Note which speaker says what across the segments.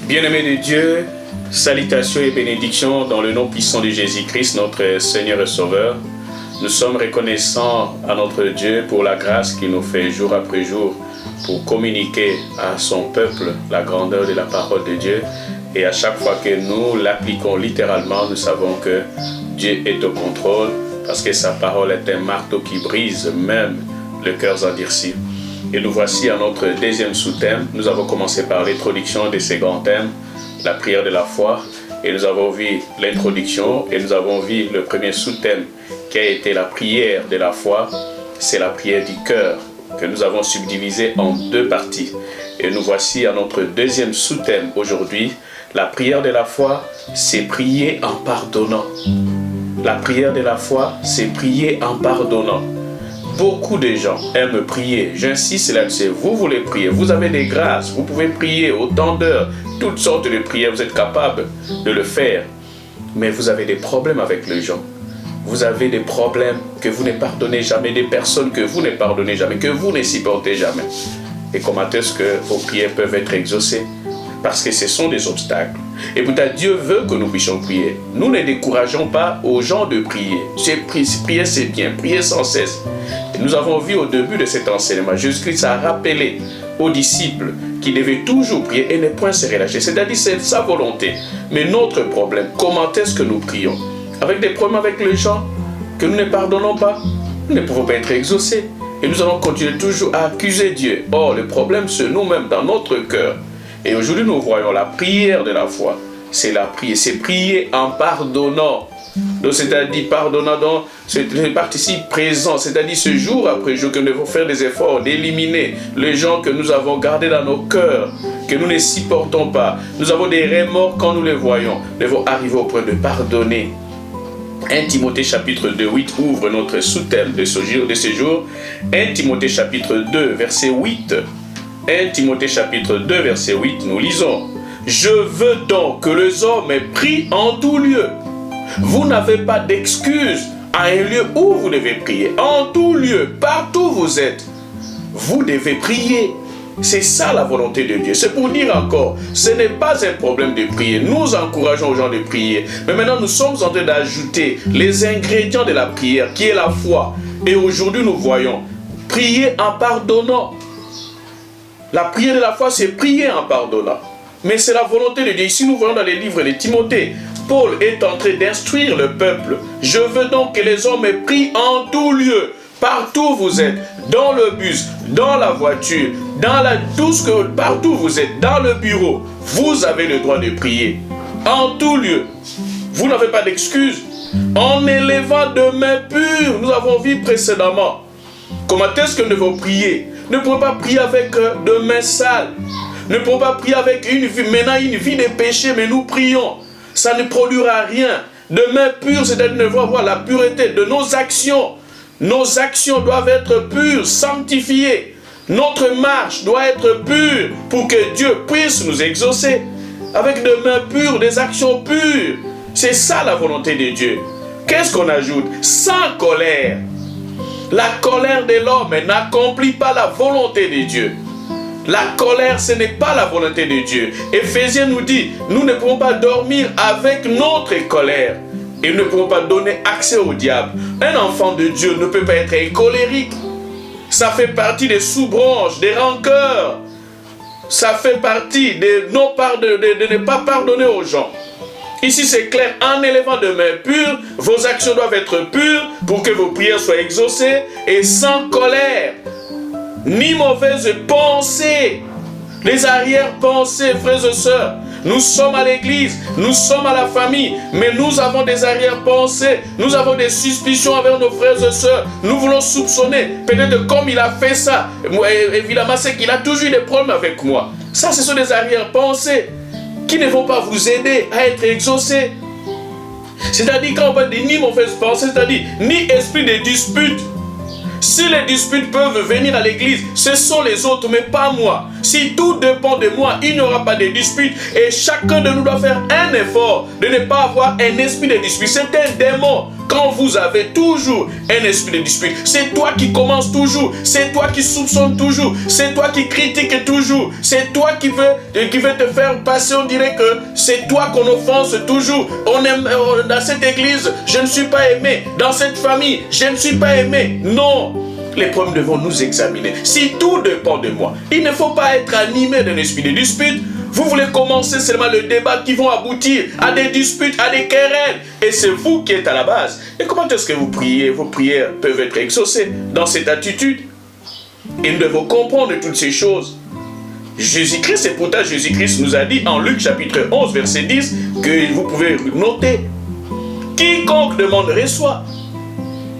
Speaker 1: Bien-aimés de Dieu, salutations et bénédictions dans le nom puissant de Jésus-Christ, notre Seigneur et Sauveur. Nous sommes reconnaissants à notre Dieu pour la grâce qu'il nous fait jour après jour pour communiquer à son peuple la grandeur de la parole de Dieu. Et à chaque fois que nous l'appliquons littéralement, nous savons que Dieu est au contrôle parce que sa parole est un marteau qui brise même le cœur endurci. Et nous voici à notre deuxième sous-thème. Nous avons commencé par l'introduction de ces grands thèmes, la prière de la foi. Et nous avons vu l'introduction et nous avons vu le premier sous-thème qui a été la prière de la foi. C'est la prière du cœur que nous avons subdivisé en deux parties. Et nous voici à notre deuxième sous-thème aujourd'hui. La prière de la foi, c'est prier en pardonnant. La prière de la foi, c'est prier en pardonnant. Beaucoup de gens aiment prier. J'insiste là-dessus. Vous voulez prier. Vous avez des grâces. Vous pouvez prier autant d'heures. Toutes sortes de prières. Vous êtes capable de le faire. Mais vous avez des problèmes avec les gens. Vous avez des problèmes que vous ne pardonnez jamais. Des personnes que vous ne pardonnez jamais. Que vous ne supportez jamais. Et comment est-ce que vos prières peuvent être exaucées? Parce que ce sont des obstacles. Et pourtant, Dieu veut que nous puissions prier. Nous ne décourageons pas aux gens de prier. Prier, c'est bien. Prier sans cesse. Et nous avons vu au début de cet enseignement, Jésus-Christ a rappelé aux disciples qu'ils devaient toujours prier et ne point se relâcher. C'est-à-dire, c'est sa volonté. Mais notre problème, comment est-ce que nous prions? Avec des problèmes avec les gens que nous ne pardonnons pas, nous ne pouvons pas être exaucés. Et nous allons continuer toujours à accuser Dieu. Or, le problème, c'est nous-mêmes dans notre cœur. Et aujourd'hui, nous voyons la prière de la foi. C'est la prière, c'est prier en pardonnant. Donc, c'est-à-dire pardonnant dans ce participe présent, c'est-à-dire ce jour après jour que nous devons faire des efforts d'éliminer les gens que nous avons gardés dans nos cœurs, que nous ne supportons pas. Nous avons des remords quand nous les voyons. Nous devons arriver au point de pardonner. 1 Timothée chapitre 2, 8 ouvre notre sous-thème de ce jour. 1 Timothée chapitre 2, verset 8. 1 Timothée chapitre 2, verset 8, nous lisons. « Je veux donc que les hommes prient en tout lieu. Vous n'avez pas d'excuse à un lieu où vous devez prier. En tout lieu, partout où vous êtes, vous devez prier. » C'est ça la volonté de Dieu. C'est pour dire encore, ce n'est pas un problème de prier. Nous encourageons aux gens de prier. Mais maintenant, nous sommes en train d'ajouter les ingrédients de la prière, qui est la foi. Et aujourd'hui, nous voyons prier en pardonnant. La prière de la foi, c'est prier en pardonnant. Mais c'est la volonté de Dieu. Ici, nous voyons dans les livres de Timothée, Paul est en train d'instruire le peuple. Je veux donc que les hommes prient en tout lieu, partout où vous êtes, dans le bus, dans la voiture, partout où vous êtes, dans le bureau, vous avez le droit de prier. En tout lieu. Vous n'avez pas d'excuse. En élevant de mains pures, nous avons vu précédemment. Comment est-ce que nous devons prier? Ne pouvons pas prier avec de mains sales. Ne pouvons pas prier avec une vie de péché, mais nous prions. Ça ne produira rien. De mains pures, c'est-à-dire nous devons avoir la pureté de nos actions. Nos actions doivent être pures, sanctifiées. Notre marche doit être pure pour que Dieu puisse nous exaucer. Avec de mains pures, des actions pures. C'est ça la volonté de Dieu. Qu'est-ce qu'on ajoute? Sans colère. La colère de l'homme n'accomplit pas la volonté de Dieu. La colère, ce n'est pas la volonté de Dieu. Éphésiens nous dit, nous ne pouvons pas dormir avec notre colère. Et nous ne pouvons pas donner accès au diable. Un enfant de Dieu ne peut pas être colérique. Ça fait partie des sous-branches, des rancœurs. Ça fait partie de ne pas pardonner aux gens. Ici, c'est clair, en élevant de mains pures, vos actions doivent être pures pour que vos prières soient exaucées et sans colère, ni mauvaises pensées. Les arrière-pensées, frères et sœurs, nous sommes à l'église, nous sommes à la famille, mais nous avons des arrière-pensées, nous avons des suspicions envers nos frères et sœurs, nous voulons soupçonner, peut-être comme il a fait ça, évidemment c'est qu'il a toujours eu des problèmes avec moi. Ça, ce sont des arrière-pensées qui ne vont pas vous aider à être exaucés. C'est-à-dire quand on parle de ni mauvaise pensée, c'est-à-dire ni esprit de dispute. Si les disputes peuvent venir à l'église, ce sont les autres, mais pas moi. Si tout dépend de moi, il n'y aura pas de dispute. Et chacun de nous doit faire un effort de ne pas avoir un esprit de dispute. C'est un démon Quand vous avez toujours un esprit de dispute, c'est toi qui commences toujours, c'est toi qui soupçonnes toujours, c'est toi qui critiques toujours, c'est toi qui veut te faire passer, on dirait que c'est toi qu'on offense toujours. On aime, dans cette église, je ne suis pas aimé. Dans cette famille, je ne suis pas aimé. Non, les problèmes devront nous examiner. Si tout dépend de moi, il ne faut pas être animé d'un esprit de dispute. Vous voulez commencer seulement le débat qui vont aboutir à des disputes, à des querelles. Et c'est vous qui êtes à la base. Et comment est-ce que vous priez? Vos prières peuvent être exaucées dans cette attitude. Et nous devons comprendre toutes ces choses. Jésus-Christ, et pourtant Jésus-Christ nous a dit en Luc chapitre 11, verset 10, que vous pouvez noter, quiconque demande reçoit.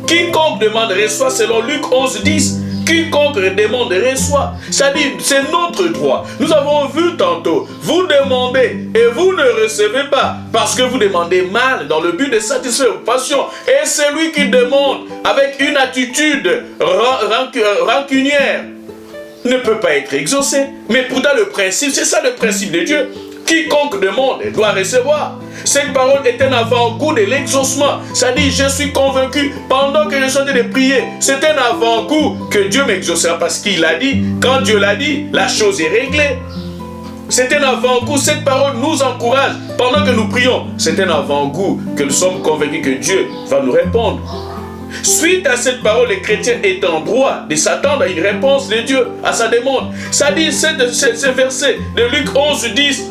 Speaker 1: Quiconque demande reçoit selon Luc 11, 10. Quiconque demande reçoit. C'est-à-dire, c'est notre droit. Nous avons vu tantôt, vous demandez et vous ne recevez pas parce que vous demandez mal dans le but de satisfaire vos passions. Et celui qui demande avec une attitude rancunière ne peut pas être exaucé. Mais pourtant le principe, c'est ça le principe de Dieu. Quiconque demande doit recevoir. Cette parole est un avant-goût de l'exaucement. Ça dit, je suis convaincu, pendant que je suis en train de prier, c'est un avant-goût que Dieu m'exaucera parce qu'il a dit, quand Dieu l'a dit, la chose est réglée. C'est un avant-goût, cette parole nous encourage. Pendant que nous prions, c'est un avant-goût que nous sommes convaincus que Dieu va nous répondre. Suite à cette parole, les chrétiens est en droit de s'attendre à une réponse de Dieu à sa demande. Ça dit, ce verset de Luc 11, 10,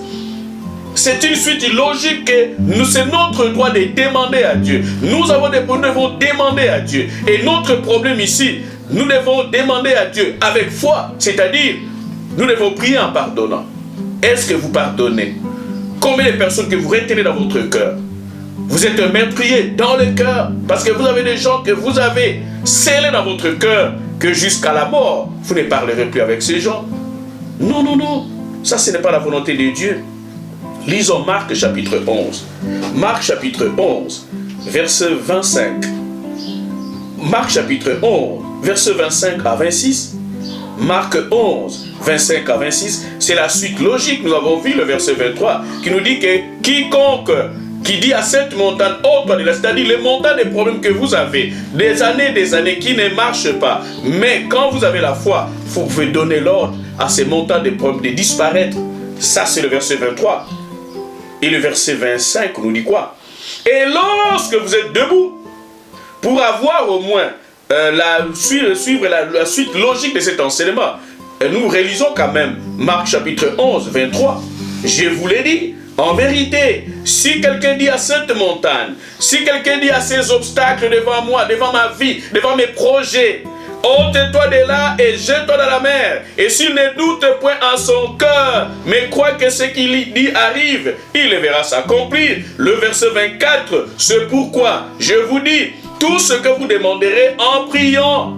Speaker 1: c'est une suite logique que c'est notre droit de demander à Dieu. Nous devons demander à Dieu. Et notre problème ici, nous devons demander à Dieu avec foi. C'est-à-dire, nous devons prier en pardonnant. Est-ce que vous pardonnez? Combien de personnes que vous retenez dans votre cœur? Vous êtes meurtrier dans le cœur parce que vous avez des gens que vous avez scellés dans votre cœur que jusqu'à la mort, vous ne parlerez plus avec ces gens. Non, non, non. Ça, ce n'est pas la volonté de Dieu. Lisons Marc chapitre 11. Marc chapitre 11, verset 25. Marc chapitre 11, verset 25 à 26. Marc 11, 25 à 26, c'est la suite logique. Nous avons vu le verset 23 qui nous dit que quiconque qui dit à cette montagne, c'est-à-dire les montagnes des problèmes que vous avez, des années qui ne marchent pas, mais quand vous avez la foi, vous pouvez donner l'ordre à ces montagnes des problèmes de disparaître. Ça, c'est le verset 23. Et le verset 25 nous dit quoi? Et lorsque vous êtes debout, pour avoir au moins suivre la suite logique de cet enseignement, nous réalisons quand même Marc chapitre 11, 23. Je vous l'ai dit, en vérité, si quelqu'un dit à cette montagne, si quelqu'un dit à ces obstacles devant moi, devant ma vie, devant mes projets, ôte-toi de là et jette-toi dans la mer. Et s'il ne doute point en son cœur, mais croit que ce qu'il dit arrive, il le verra s'accomplir. Le verset 24, c'est pourquoi je vous dis, tout ce que vous demanderez en priant.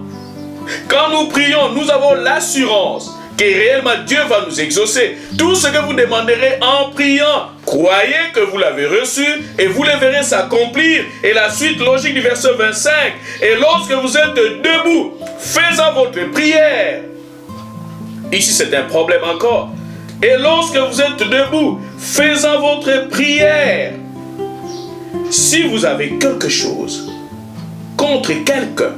Speaker 1: Quand nous prions, nous avons l'assurance que réellement Dieu va nous exaucer. Tout ce que vous demanderez en priant, croyez que vous l'avez reçu et vous le verrez s'accomplir. Et la suite logique du verset 25, et lorsque vous êtes debout, faisant votre prière. Ici c'est un problème encore. Et lorsque vous êtes debout, faisant votre prière, si vous avez quelque chose contre quelqu'un,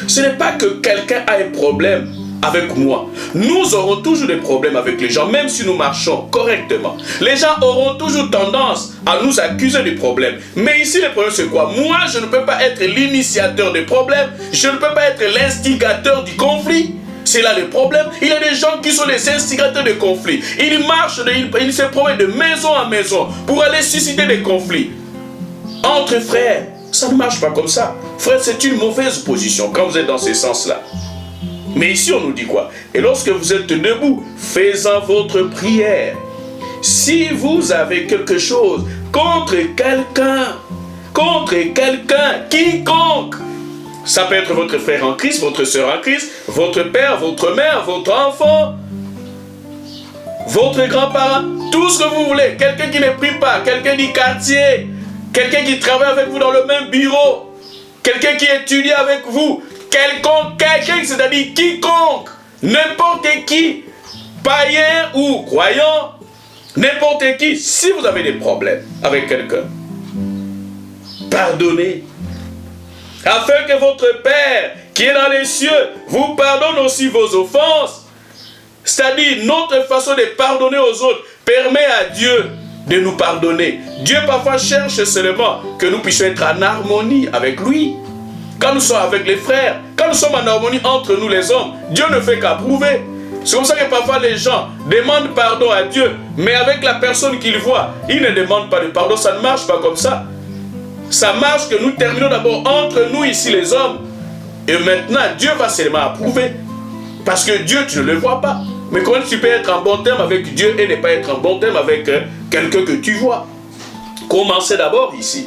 Speaker 1: ce n'est pas que quelqu'un a un problème avec moi. Nous aurons toujours des problèmes avec les gens, même si nous marchons correctement. Les gens auront toujours tendance à nous accuser des problèmes. Mais ici, le problème, c'est quoi? Moi, je ne peux pas être l'initiateur des problèmes. Je ne peux pas être l'instigateur du conflit. C'est là le problème. Il y a des gens qui sont les instigateurs de conflits. Ils marchent, ils se promènent de maison en maison pour aller susciter des conflits. Entre frères, ça ne marche pas comme ça. Frère, c'est une mauvaise position quand vous êtes dans ce sens-là. Mais ici, on nous dit quoi? Et lorsque vous êtes debout, faisant votre prière, si vous avez quelque chose contre quelqu'un, quiconque, ça peut être votre frère en Christ, votre soeur en Christ, votre père, votre mère, votre enfant, votre grand-parent, tout ce que vous voulez, quelqu'un qui ne prie pas, quelqu'un du quartier, quelqu'un qui travaille avec vous dans le même bureau, quelqu'un qui étudie avec vous, quelqu'un, c'est-à-dire quiconque, n'importe qui, païen ou croyant, n'importe qui, si vous avez des problèmes avec quelqu'un, pardonnez. afin que votre Père, qui est dans les cieux, vous pardonne aussi vos offenses. C'est-à-dire, notre façon de pardonner aux autres permet à Dieu de nous pardonner. Dieu parfois cherche seulement que nous puissions être en harmonie avec lui. Quand nous sommes avec les frères, quand nous sommes en harmonie entre nous les hommes, Dieu ne fait qu'approuver. C'est comme ça que parfois les gens demandent pardon à Dieu, mais avec la personne qu'ils voient, ils ne demandent pas de pardon. Ça ne marche pas comme ça. Ça marche que nous terminons d'abord entre nous ici les hommes. Et maintenant, Dieu va seulement approuver. Parce que Dieu, tu ne le vois pas. Mais comment tu peux être en bon terme avec Dieu et ne pas être en bon terme avec quelqu'un que tu vois? Commencez d'abord ici.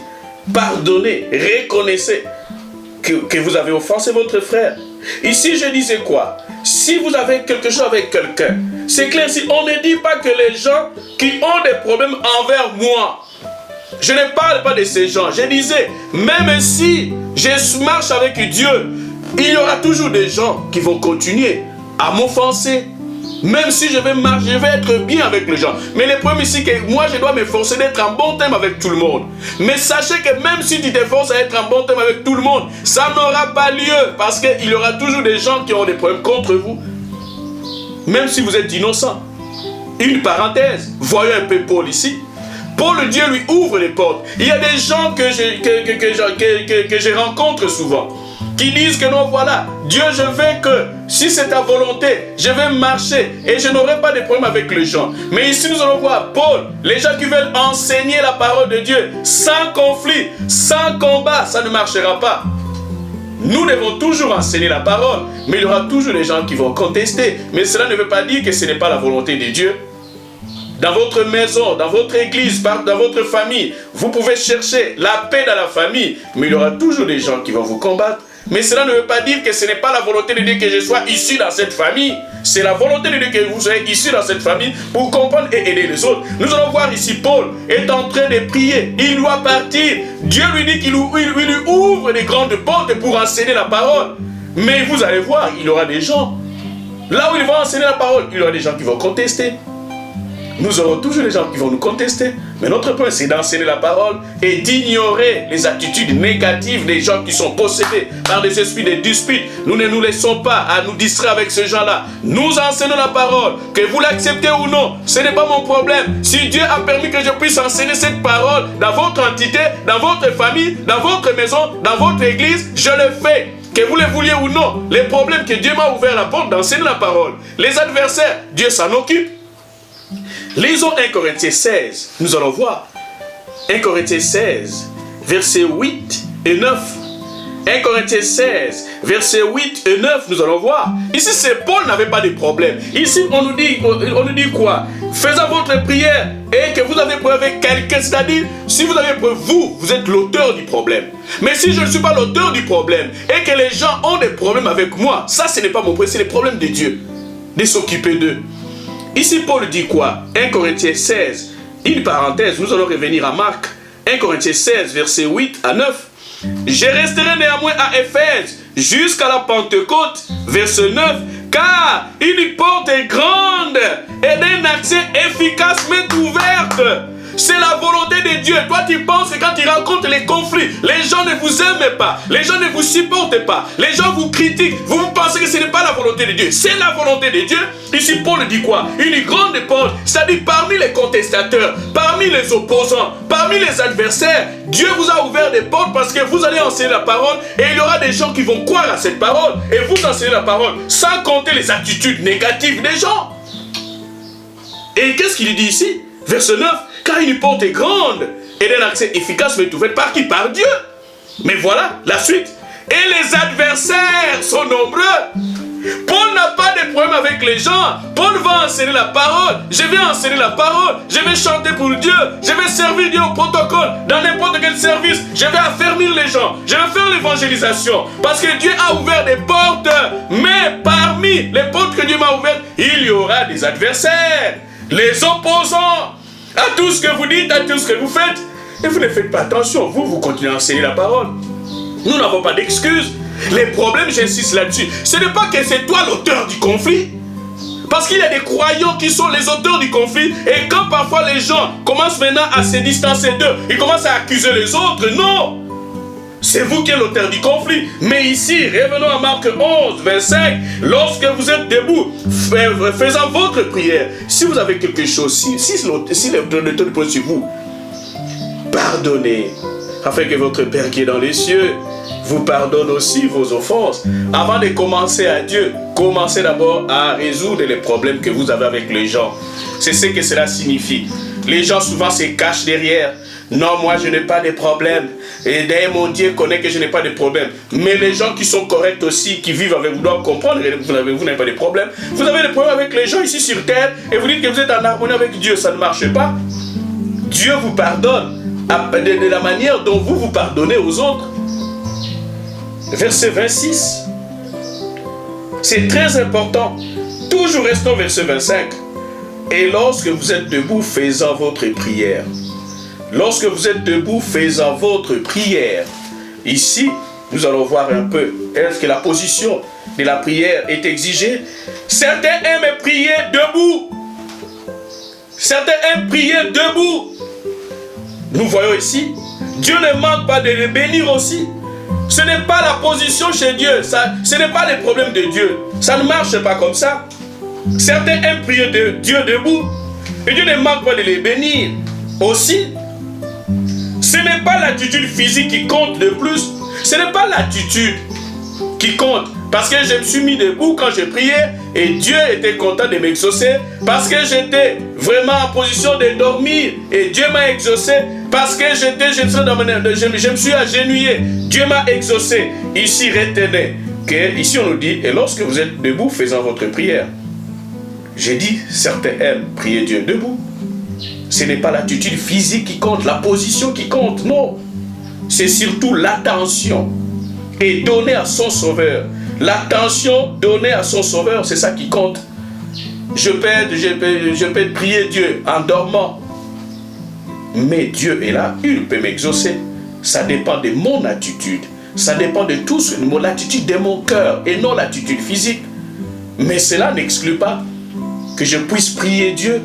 Speaker 1: Pardonnez, reconnaissez que vous avez offensé votre frère. Ici, je disais quoi? Si vous avez quelque chose avec quelqu'un, c'est clair, si on ne dit pas que les gens qui ont des problèmes envers moi, je ne parle pas de ces gens. Je disais, même si je marche avec Dieu, il y aura toujours des gens qui vont continuer à m'offenser. Même si je vais marcher, je vais être bien avec les gens. Mais le problème ici, c'est que moi, je dois m'efforcer d'être en bon terme avec tout le monde. Mais sachez que même si tu t'efforces à être en bon terme avec tout le monde, ça n'aura pas lieu. Parce qu'il y aura toujours des gens qui ont des problèmes contre vous. Même si vous êtes innocent. Une parenthèse, voyons un peu Paul ici. Paul, Dieu lui ouvre les portes. Il y a des gens que je rencontre souvent, qui disent que non, voilà, Dieu, je veux que, si c'est ta volonté, je vais marcher et je n'aurai pas de problème avec les gens. Mais ici, nous allons voir Paul, les gens qui veulent enseigner la parole de Dieu, sans conflit, sans combat, ça ne marchera pas. Nous devons toujours enseigner la parole, mais il y aura toujours des gens qui vont contester. Mais cela ne veut pas dire que ce n'est pas la volonté de Dieu. Dans votre maison, dans votre église, dans votre famille, vous pouvez chercher la paix dans la famille, mais il y aura toujours des gens qui vont vous combattre. Mais cela ne veut pas dire que ce n'est pas la volonté de Dieu que je sois ici dans cette famille. C'est la volonté de Dieu que vous soyez ici dans cette famille pour comprendre et aider les autres. Nous allons voir ici, Paul est en train de prier. Il doit partir. Dieu lui dit qu'il lui ouvre des grandes portes pour enseigner la parole. Mais vous allez voir, il y aura des gens. Là où il va enseigner la parole, il y aura des gens qui vont contester. Nous aurons toujours des gens qui vont nous contester. Mais notre point, c'est d'enseigner la parole et d'ignorer les attitudes négatives des gens qui sont possédés par des esprits de dispute. Nous ne nous laissons pas à nous distraire avec ces gens-là. Nous enseignons la parole. Que vous l'acceptez ou non, ce n'est pas mon problème. Si Dieu a permis que je puisse enseigner cette parole dans votre entité, dans votre famille, dans votre maison, dans votre église, je le fais. Que vous le vouliez ou non, les problèmes que Dieu m'a ouvert la porte d'enseigner la parole. Les adversaires, Dieu s'en occupe. Lisons 1 Corinthiens 16, nous allons voir. 1 Corinthiens 16, versets 8 et 9. 1 Corinthiens 16, versets 8 et 9, nous allons voir. Ici, c'est Paul n'avait pas de problème. Ici, on nous dit quoi? Faisant votre prière et que vous avez problème avec quelqu'un, c'est-à-dire, si vous avez problème, vous êtes l'auteur du problème. Mais si je ne suis pas l'auteur du problème et que les gens ont des problèmes avec moi, ça, ce n'est pas mon problème, c'est le problème de Dieu, de s'occuper d'eux. Ici, Paul dit quoi? 1 Corinthiens 16, une parenthèse, nous allons revenir à Marc. 1 Corinthiens 16, versets 8 à 9. Je resterai néanmoins à Éphèse jusqu'à la Pentecôte, verset 9, car une porte est grande et d'un accès efficace m'est ouverte. C'est la volonté de Dieu. Toi, tu penses que quand tu rencontres les conflits, les gens ne vous aiment pas, les gens ne vous supportent pas, les gens vous critiquent, vous pensez que ce n'est pas la volonté de Dieu. C'est la volonté de Dieu. Ici, Paul dit quoi? Une grande porte, c'est-à-dire parmi les contestateurs, parmi les opposants, parmi les adversaires, Dieu vous a ouvert des portes parce que vous allez enseigner la parole et il y aura des gens qui vont croire à cette parole et vous enseignez la parole sans compter les attitudes négatives des gens. Et qu'est-ce qu'il dit ici? Verset 9. Car une porte est grande et d'un accès efficace m'est ouvert par qui? Par Dieu. Mais voilà la suite. Et les adversaires sont nombreux. Paul n'a pas de problème avec les gens. Paul va enseigner la parole. Je vais enseigner la parole. Je vais chanter pour Dieu. Je vais servir Dieu au protocole. Dans n'importe quel service, je vais affermir les gens. Je vais faire l'évangélisation. Parce que Dieu a ouvert des portes. Mais parmi les portes que Dieu m'a ouvertes, il y aura des adversaires. Les opposants à tout ce que vous dites, à tout ce que vous faites. Et vous ne faites pas attention. Vous continuez à enseigner la parole. Nous n'avons pas d'excuses. Les problèmes, j'insiste là-dessus, ce n'est pas que c'est toi l'auteur du conflit. Parce qu'il y a des croyants qui sont les auteurs du conflit. Et quand parfois les gens commencent maintenant à se distancer d'eux, ils commencent à accuser les autres. Non! C'est vous qui êtes l'auteur du conflit. Mais ici, revenons à Marc 11, 25. Lorsque vous êtes debout, faisant votre prière, si vous avez quelque chose, si l'auteur du conflit sur vous, pardonnez, afin que votre Père qui est dans les cieux vous pardonne aussi vos offenses. Avant de commencer à Dieu, commencez d'abord à résoudre les problèmes que vous avez avec les gens. C'est ce que cela signifie. Les gens souvent se cachent derrière. Non, moi je n'ai pas de problème. Et d'ailleurs mon Dieu connaît que je n'ai pas de problème. Mais les gens qui sont corrects aussi, qui vivent avec vous, doivent comprendre que vous n'avez pas de problème. Vous avez des problèmes avec les gens ici sur terre et vous dites que vous êtes en harmonie avec Dieu. Ça ne marche pas. Dieu vous pardonne de la manière dont vous pardonnez aux autres. Verset 26. C'est très important. Toujours restons verset 25. Et lorsque vous êtes debout, faisant votre prière. Lorsque vous êtes debout, faisant votre prière. Ici, nous allons voir un peu. Est-ce que la position de la prière est exigée? Certains aiment prier debout. Certains aiment prier debout. Nous voyons ici, Dieu ne manque pas de les bénir aussi. Ce n'est pas la position chez Dieu, ce n'est pas le problème de Dieu. Ça ne marche pas comme ça. Certains aiment prier Dieu debout, et Dieu ne manque pas de les bénir aussi. Ce n'est pas l'attitude physique qui compte de plus, ce n'est pas l'attitude qui compte. Parce que je me suis mis debout quand je priais et Dieu était content de m'exaucer. Parce que j'étais vraiment en position de dormir et Dieu m'a exaucé. Parce que je me suis agenouillé, Dieu m'a exaucé. Ici, retenez que, ici on nous dit, et lorsque vous êtes debout faisant votre prière. J'ai dit, certains aiment prier Dieu debout. Ce n'est pas l'attitude physique qui compte, la position qui compte, non. C'est surtout l'attention et donner à son sauveur. L'attention donnée à son sauveur, c'est ça qui compte. Je peux prier Dieu en dormant. Mais Dieu est là, il peut m'exaucer. Ça dépend de mon attitude. Ça dépend de tout l'attitude de mon cœur et non l'attitude physique. Mais cela n'exclut pas que je puisse prier Dieu.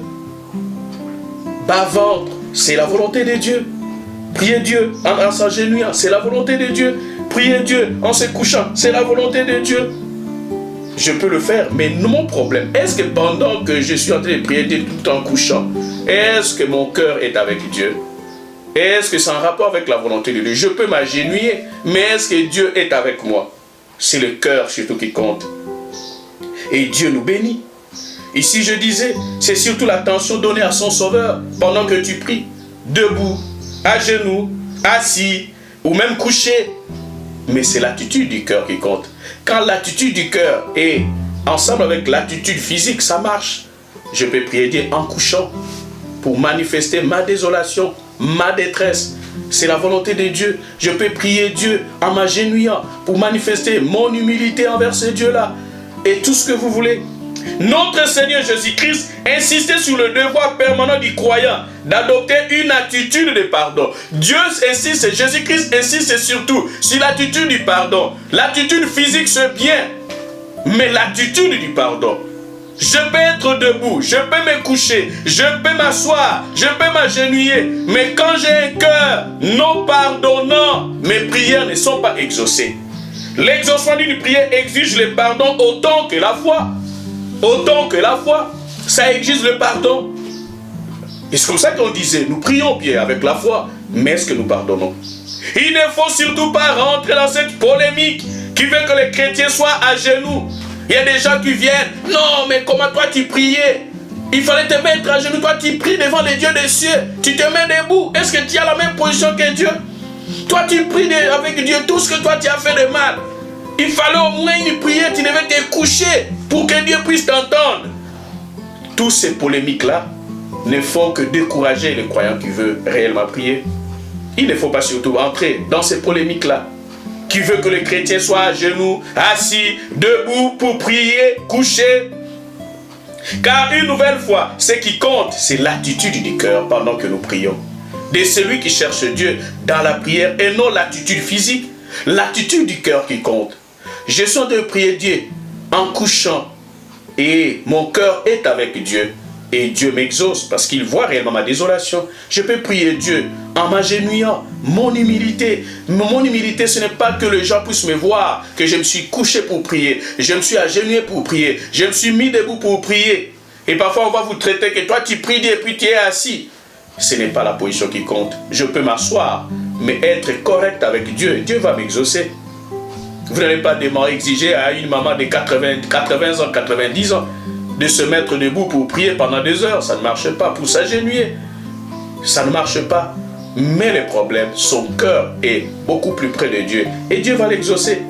Speaker 1: Bas-ventre, c'est la volonté de Dieu. Prier Dieu en s'agenouillant, c'est la volonté de Dieu. Prier Dieu en se couchant, c'est la volonté de Dieu. Je peux le faire, mais mon problème, est-ce que pendant que je suis en train de prier Dieu tout en couchant, est-ce que mon cœur est avec Dieu? Est-ce que c'est en rapport avec la volonté de Dieu? Je peux m'agenouiller, mais est-ce que Dieu est avec moi? C'est le cœur surtout qui compte. Et Dieu nous bénit. Ici je disais, c'est surtout l'attention donnée à son sauveur pendant que tu pries, debout, à genoux, assis ou même couché. Mais c'est l'attitude du cœur qui compte. Quand l'attitude du cœur est ensemble avec l'attitude physique, ça marche. Je peux prier Dieu en couchant pour manifester ma désolation, ma détresse. C'est la volonté de Dieu. Je peux prier Dieu en m'agenouillant pour manifester mon humilité envers ce Dieu-là. Et tout ce que vous voulez. Notre Seigneur Jésus-Christ insistait sur le devoir permanent du croyant d'adopter une attitude de pardon. Dieu insiste, Jésus-Christ insiste surtout sur l'attitude du pardon. L'attitude physique, c'est bien, mais l'attitude du pardon. Je peux être debout, je peux me coucher, je peux m'asseoir, je peux m'agenouiller, mais quand j'ai un cœur non pardonnant, mes prières ne sont pas exaucées. L'exaucement d'une prière exige le pardon autant que la foi. Autant que la foi, ça exige le pardon. Et c'est comme ça qu'on disait, nous prions bien avec la foi, mais est-ce que nous pardonnons? Il ne faut surtout pas rentrer dans cette polémique qui veut que les chrétiens soient à genoux. Il y a des gens qui viennent, non mais comment toi tu priais? Il fallait te mettre à genoux, toi tu pries devant les dieux des cieux, tu te mets debout, est-ce que tu as la même position que Dieu? Toi tu pries avec Dieu tout ce que toi tu as fait de mal. Il fallait au moins une prière, tu devais te coucher pour que Dieu puisse t'entendre. Toutes ces polémiques-là ne font que décourager les croyants qui veulent réellement prier. Il ne faut pas surtout entrer dans ces polémiques-là, qui veut que les chrétiens soient à genoux, assis, debout pour prier, coucher. Car une nouvelle fois, ce qui compte, c'est l'attitude du cœur pendant que nous prions. De celui qui cherche Dieu dans la prière et non l'attitude physique. L'attitude du cœur qui compte. Je suis en train de prier Dieu en couchant et mon cœur est avec Dieu. Et Dieu m'exauce parce qu'il voit réellement ma désolation. Je peux prier Dieu en m'agenouillant, mon humilité. Mon humilité, ce n'est pas que les gens puissent me voir, que je me suis couché pour prier, je me suis agenouillé pour prier, je me suis mis debout pour prier. Et parfois, on va vous traiter que toi, tu pries Dieu et puis tu es assis. Ce n'est pas la position qui compte. Je peux m'asseoir, mais être correct avec Dieu, Dieu va m'exaucer. Vous n'allez pas exiger à une maman de 80 ans, 90 ans, de se mettre debout pour prier pendant des heures. Ça ne marche pas. Pour s'agenouiller, ça ne marche pas. Mais le problème, son cœur est beaucoup plus près de Dieu. Et Dieu va l'exaucer.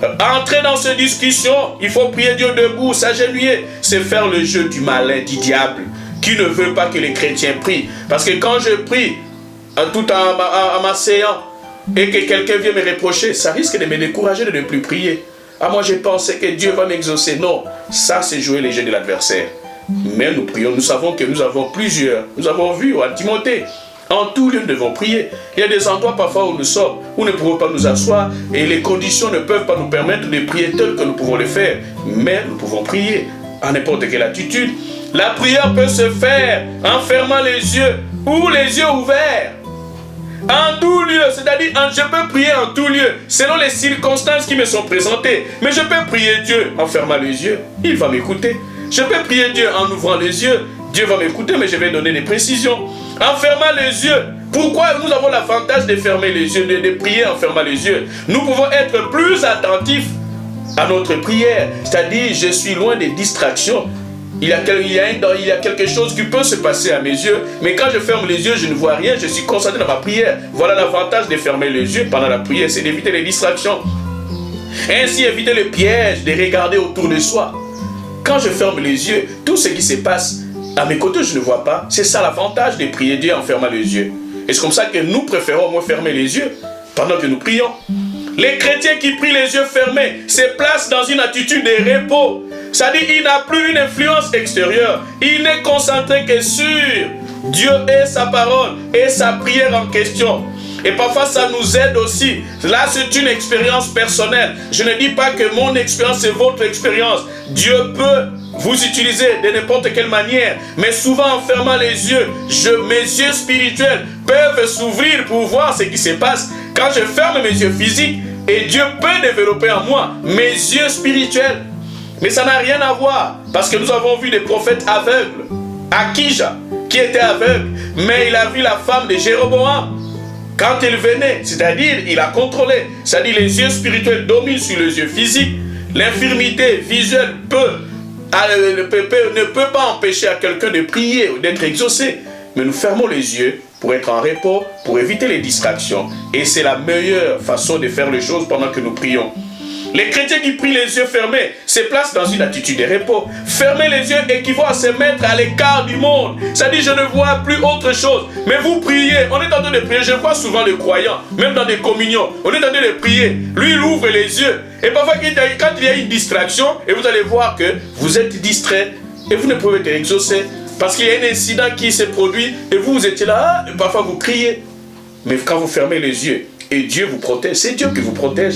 Speaker 1: Entrer dans cette discussion, il faut prier Dieu debout, s'agenouiller. C'est faire le jeu du malin, du diable, qui ne veut pas que les chrétiens prient. Parce que quand je prie, tout en m'asseyant, et que quelqu'un vient me reprocher, ça risque de me décourager de ne plus prier. Ah, moi j'ai pensé que Dieu va m'exaucer. Non, ça c'est jouer les jeux de l'adversaire. Mais nous prions, nous savons que nous avons plusieurs. Nous avons vu à Timothée, en tout lieu nous devons prier. Il y a des endroits parfois où nous sommes, où nous ne pouvons pas nous asseoir et les conditions ne peuvent pas nous permettre de prier tel que nous pouvons le faire. Mais nous pouvons prier en n'importe quelle attitude. La prière peut se faire en fermant les yeux ou les yeux ouverts. En tout lieu, c'est-à-dire je peux prier en tout lieu, selon les circonstances qui me sont présentées. Mais je peux prier Dieu en fermant les yeux, il va m'écouter. Je peux prier Dieu en ouvrant les yeux, Dieu va m'écouter, mais je vais donner des précisions. En fermant les yeux, pourquoi nous avons l'avantage de fermer les yeux, de prier en fermant les yeux? Nous pouvons être plus attentifs à notre prière, c'est-à-dire je suis loin des distractions. Il y a quelque chose qui peut se passer à mes yeux, mais quand je ferme les yeux, je ne vois rien, je suis concentré dans ma prière. Voilà l'avantage de fermer les yeux pendant la prière, c'est d'éviter les distractions. Ainsi, éviter le piège de regarder autour de soi. Quand je ferme les yeux, tout ce qui se passe à mes côtés, je ne vois pas. C'est ça l'avantage de prier Dieu en fermant les yeux. Et c'est comme ça que nous préférons au moins fermer les yeux pendant que nous prions. Les chrétiens qui prient les yeux fermés se placent dans une attitude de repos. C'est-à-dire qu'il n'a plus une influence extérieure. Il n'est concentré que sur Dieu et sa parole et sa prière en question. Et parfois ça nous aide aussi. Là c'est une expérience personnelle. Je ne dis pas que mon expérience est votre expérience. Dieu peut vous utiliser de n'importe quelle manière. Mais souvent en fermant les yeux, mes yeux spirituels peuvent s'ouvrir pour voir ce qui se passe. Quand je ferme mes yeux physiques, et Dieu peut développer en moi mes yeux spirituels. Mais ça n'a rien à voir, parce que nous avons vu des prophètes aveugles. Akija, qui était aveugle, mais il a vu la femme de Jéroboam. Quand il venait, c'est-à-dire il a contrôlé, c'est-à-dire les yeux spirituels dominent sur les yeux physiques. L'infirmité visuelle ne peut pas empêcher à quelqu'un de prier ou d'être exaucé. Mais nous fermons les yeux pour être en repos, pour éviter les distractions. Et c'est la meilleure façon de faire les choses pendant que nous prions. Les chrétiens qui prient les yeux fermés se placent dans une attitude de repos. Fermer les yeux équivaut à se mettre à l'écart du monde. C'est-à-dire, je ne vois plus autre chose. Mais vous priez, on est en train de prier. Je vois souvent les croyants, même dans des communions, on est en train de prier. Lui, il ouvre les yeux. Et parfois, quand il y a une distraction, et vous allez voir que vous êtes distrait et vous ne pouvez être exaucé. Parce qu'il y a un incident qui s'est produit et vous étiez là, et parfois vous criez. Mais quand vous fermez les yeux et Dieu vous protège, c'est Dieu qui vous protège.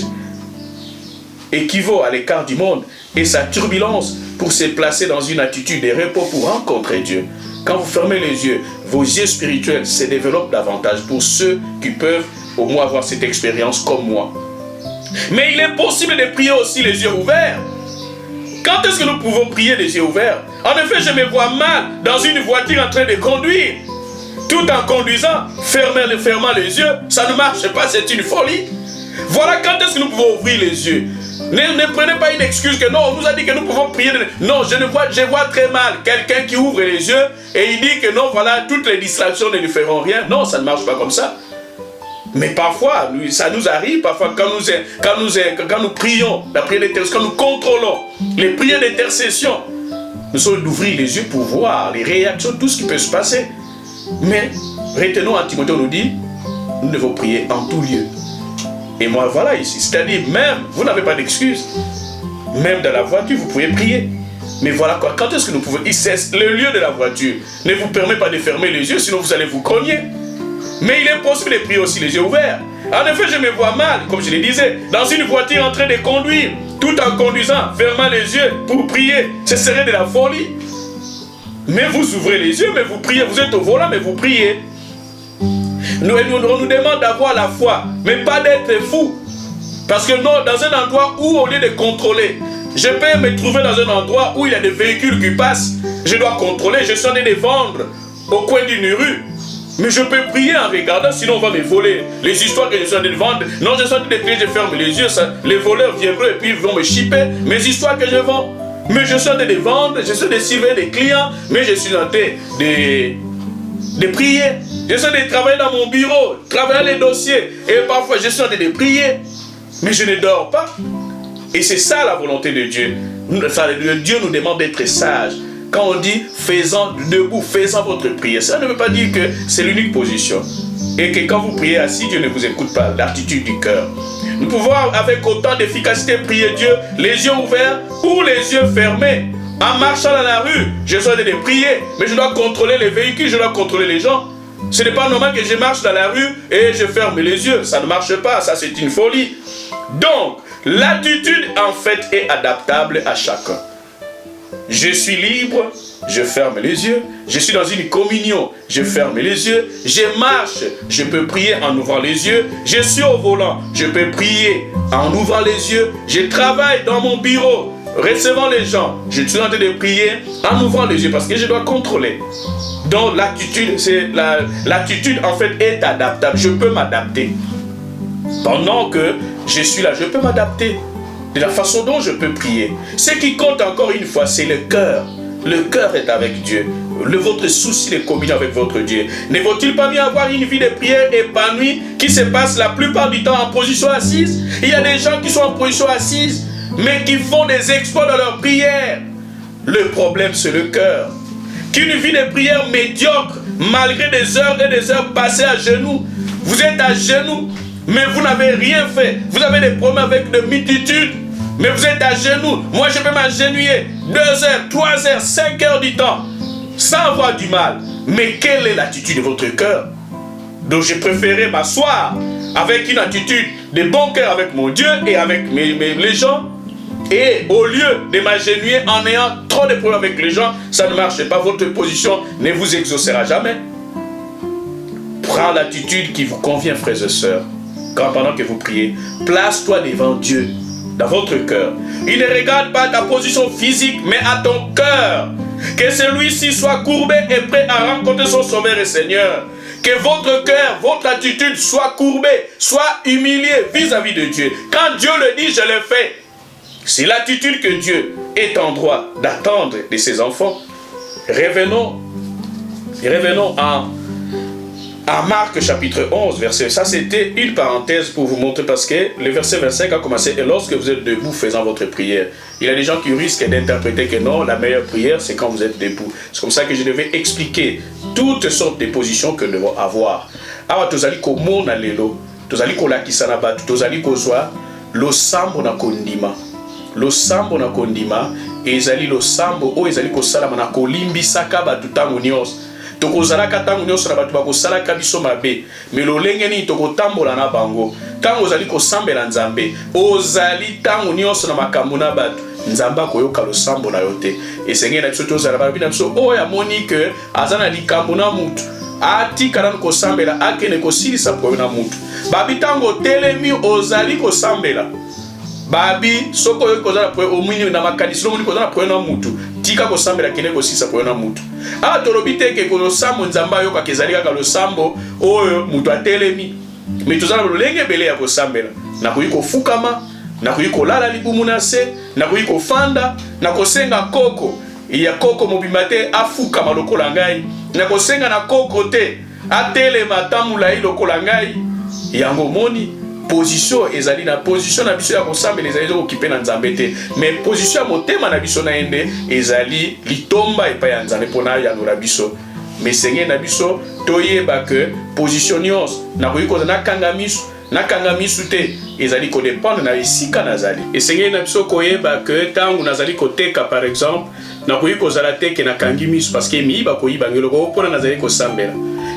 Speaker 1: Équivaut à l'écart du monde et sa turbulence pour se placer dans une attitude de repos pour rencontrer Dieu. Quand vous fermez les yeux, vos yeux spirituels se développent davantage pour ceux qui peuvent au moins avoir cette expérience comme moi. Mais il est possible de prier aussi les yeux ouverts. Quand est-ce que nous pouvons prier les yeux ouverts? En effet, je me vois mal dans une voiture en train de conduire. Tout en conduisant, fermant les yeux, ça ne marche pas, c'est une folie. Voilà quand est-ce que nous pouvons ouvrir les yeux. Ne prenez pas une excuse que non, on nous a dit que nous pouvons prier. Non, je vois très mal quelqu'un qui ouvre les yeux et il dit que non, voilà, toutes les distractions ne lui feront rien. Non, ça ne marche pas comme ça. Mais parfois, ça nous arrive, parfois quand nous prions, la prière d'intercession, quand nous contrôlons les prières d'intercession, nous sommes d'ouvrir les yeux pour voir les réactions, tout ce qui peut se passer. Mais retenons, en Timothée, on nous dit, nous devons prier en tout lieu. Et moi, voilà ici, c'est-à-dire même, vous n'avez pas d'excuse. Même dans la voiture, vous pouvez prier. Mais voilà quoi, quand est-ce que nous pouvons... Le lieu de la voiture ne vous permet pas de fermer les yeux, sinon vous allez vous cogner. Mais il est possible de prier aussi les yeux ouverts. En effet, je me vois mal, comme je le disais, dans une voiture en train de conduire, tout en conduisant, fermant les yeux pour prier. Ce serait de la folie. mais vous ouvrez les yeux, mais vous priez. Vous êtes au volant, mais vous priez. On nous demande d'avoir la foi, mais pas d'être fou. Parce que non, dans un endroit où, au lieu de contrôler, je peux me trouver dans un endroit où il y a des véhicules qui passent, je dois contrôler, je suis en train de vendre au coin d'une rue. Mais je peux prier en regardant, sinon on va me voler. Les histoires que je suis en train de vendre, non, je suis en train de prier, je ferme les yeux, ça, les voleurs viendront et puis ils vont me chipper mes histoires que je vends. Mais je suis en train de vendre, je suis en train de suivre des clients, mais je suis en train de prier. Je suis en train de travailler dans mon bureau, travailler les dossiers, et parfois je suis en train de prier, mais je ne dors pas. Et c'est ça la volonté de Dieu. Dieu nous demande d'être sages. Quand on dit faisant debout, faisant votre prière, ça ne veut pas dire que c'est l'unique position. Et que quand vous priez assis, Dieu ne vous écoute pas. L'attitude du cœur. Nous pouvons avec autant d'efficacité prier Dieu, les yeux ouverts ou les yeux fermés. En marchant dans la rue, je suis en train de prier, mais je dois contrôler les véhicules, je dois contrôler les gens. Ce n'est pas normal que je marche dans la rue et je ferme les yeux. Ça ne marche pas, ça c'est une folie. Donc, l'attitude en fait est adaptable à chacun. Je suis libre, je ferme les yeux. Je suis dans une communion, je ferme les yeux. Je marche, je peux prier en ouvrant les yeux. Je suis au volant, je peux prier en ouvrant les yeux. Je travaille dans mon bureau, recevant les gens. Je suis en train de prier en ouvrant les yeux parce que je dois contrôler. Donc l'attitude en fait est adaptable. Je peux m'adapter. Pendant que je suis là, je peux m'adapter de la façon dont je peux prier. Ce qui compte encore une fois, c'est le cœur. Le cœur est avec Dieu. Votre souci est commun avec votre Dieu. Ne vaut-il pas mieux avoir une vie de prière épanouie qui se passe la plupart du temps en position assise? Il y a des gens qui sont en position assise, mais qui font des exploits dans leur prière. Le problème, c'est le cœur. Qu'une vie de prière médiocre, malgré des heures et des heures passées à genoux. Vous êtes à genoux, mais vous n'avez rien fait. Vous avez des problèmes avec de multitudes, mais vous êtes à genoux. Moi, je peux m'agenouiller 2 heures, 3 heures, 5 heures du temps, sans avoir du mal. Mais quelle est l'attitude de votre cœur? Donc, j'ai préféré m'asseoir avec une attitude de bon cœur avec mon Dieu et avec les gens. Et au lieu de m'agenouiller en ayant trop de problèmes avec les gens, ça ne marche pas. Votre position ne vous exaucera jamais. Prends l'attitude qui vous convient, frères et sœurs. Pendant que vous priez, place-toi devant Dieu, dans votre cœur. Il ne regarde pas ta position physique, mais à ton cœur. Que celui-ci soit courbé et prêt à rencontrer son Sauveur et Seigneur. Que votre cœur, votre attitude soit courbée, soit humiliée vis-à-vis de Dieu. Quand Dieu le dit, je le fais. C'est l'attitude que Dieu est en droit d'attendre de ses enfants. Revenons à Marc chapitre 11, verset. Ça c'était une parenthèse pour vous montrer parce que le verset 25 a commencé. Et lorsque vous êtes debout faisant votre prière, il y a des gens qui risquent d'interpréter que non, la meilleure prière c'est quand vous êtes debout. C'est comme ça que je devais expliquer toutes sortes de positions que nous devons avoir. Alors tozali komona lelo, tozali kolakisa na batu, tozali kozwa losambo na kondima. Losambo na kondima ezali losambo o ezali kosalama na kolimbisaka batu tango nyonso. Tokozalaka tango nyonso na batu bakosalaka biso mabe, mais lolenge nini tokotambola na bango. Tango ozali kosambela Nzambe, ozali tango nyonso na makambo na batu. Nzambe akoyoka losambo na yo te. Esengeli na biso tozala babi na biso oyo amoni ke aza na likambo na mutu. Atikala kosambela akende kosilisa problème na mutu. Babi tango telemi ozali kosambela. Babi soko yo kozala po omwini na makanisi omwini kozala po na mutu tika kosambela kene kosisa po na mutu a tolobite ke kosambo Nzamba yo kakezali kaka losambo oyo mutu atelemi mais tozala lolenge bele ya kosambela na koyi kofukama na koyi kolala libumu na se na koyi kofanda na kosenga koko ya koko mobimba te afukama lokola ngai na kosenga na koko te atelema tamula yi lokola ngai yango moni position ezali na position na biso ya kosambela ezali okipe na Nzambe te mais position ya motema na biso na ende ezali litomba epai ya Nzambe pona ya nora biso mais senge na biso toyeba ke position nyonso na koyiko na kanga misu te ezali ko dépendre na esika nazali esenge na biso koyeba ke tangu nazali koteka par exemple na koyiko zala teke na kangi misu parce que miiba koyiba ngelo ko pona nazali kosambela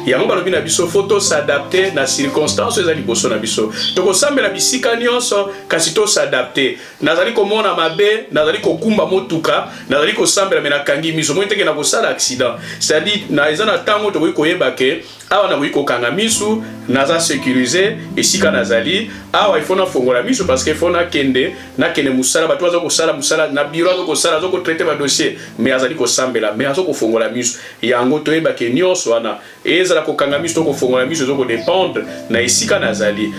Speaker 1: yango balobi na biso faut s'adapter na circonstances eza liboso na biso tokosambela bisika nyonso kasi s'adapter nazali komona mabe nazali kokumba motuka nazali kosambela me nakangi miso moi teke na kosala accident c'est-à-dire na eza na ntango tokoki koyeba ke awa nakoki kokanga misu naza sécurisé esika nazali awa ifo nafongola miso parce que ifo nakende musala bato baza kosala musala na biro aza kosala aza kotraite badossier mais azali kosambela mais aza kofongola miso yango toyeba ke nyonso wana ezala kokanga miso to kofongola miso ezo kodépendre na esika nazali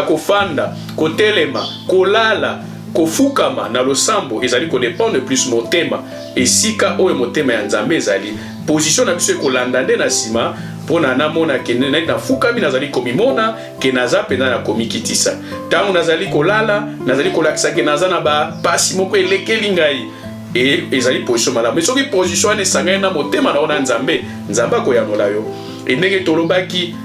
Speaker 1: kofanda kotelema kolala kofukama na losambo ezali kodépendre plus motema esika oyo motema ya nzambe ezali position na biso ekolanda nde na nsima mpona namona ke nafukami nazali komimona ke naza mpenza na komikitisa ntango nazali kolala nazali kolakisa ke naza na bapasi moko elekeli ngai ezali position malamu mais soki position wana esangani na motema na ona nzambe akoyanola yo ndenge tolobaki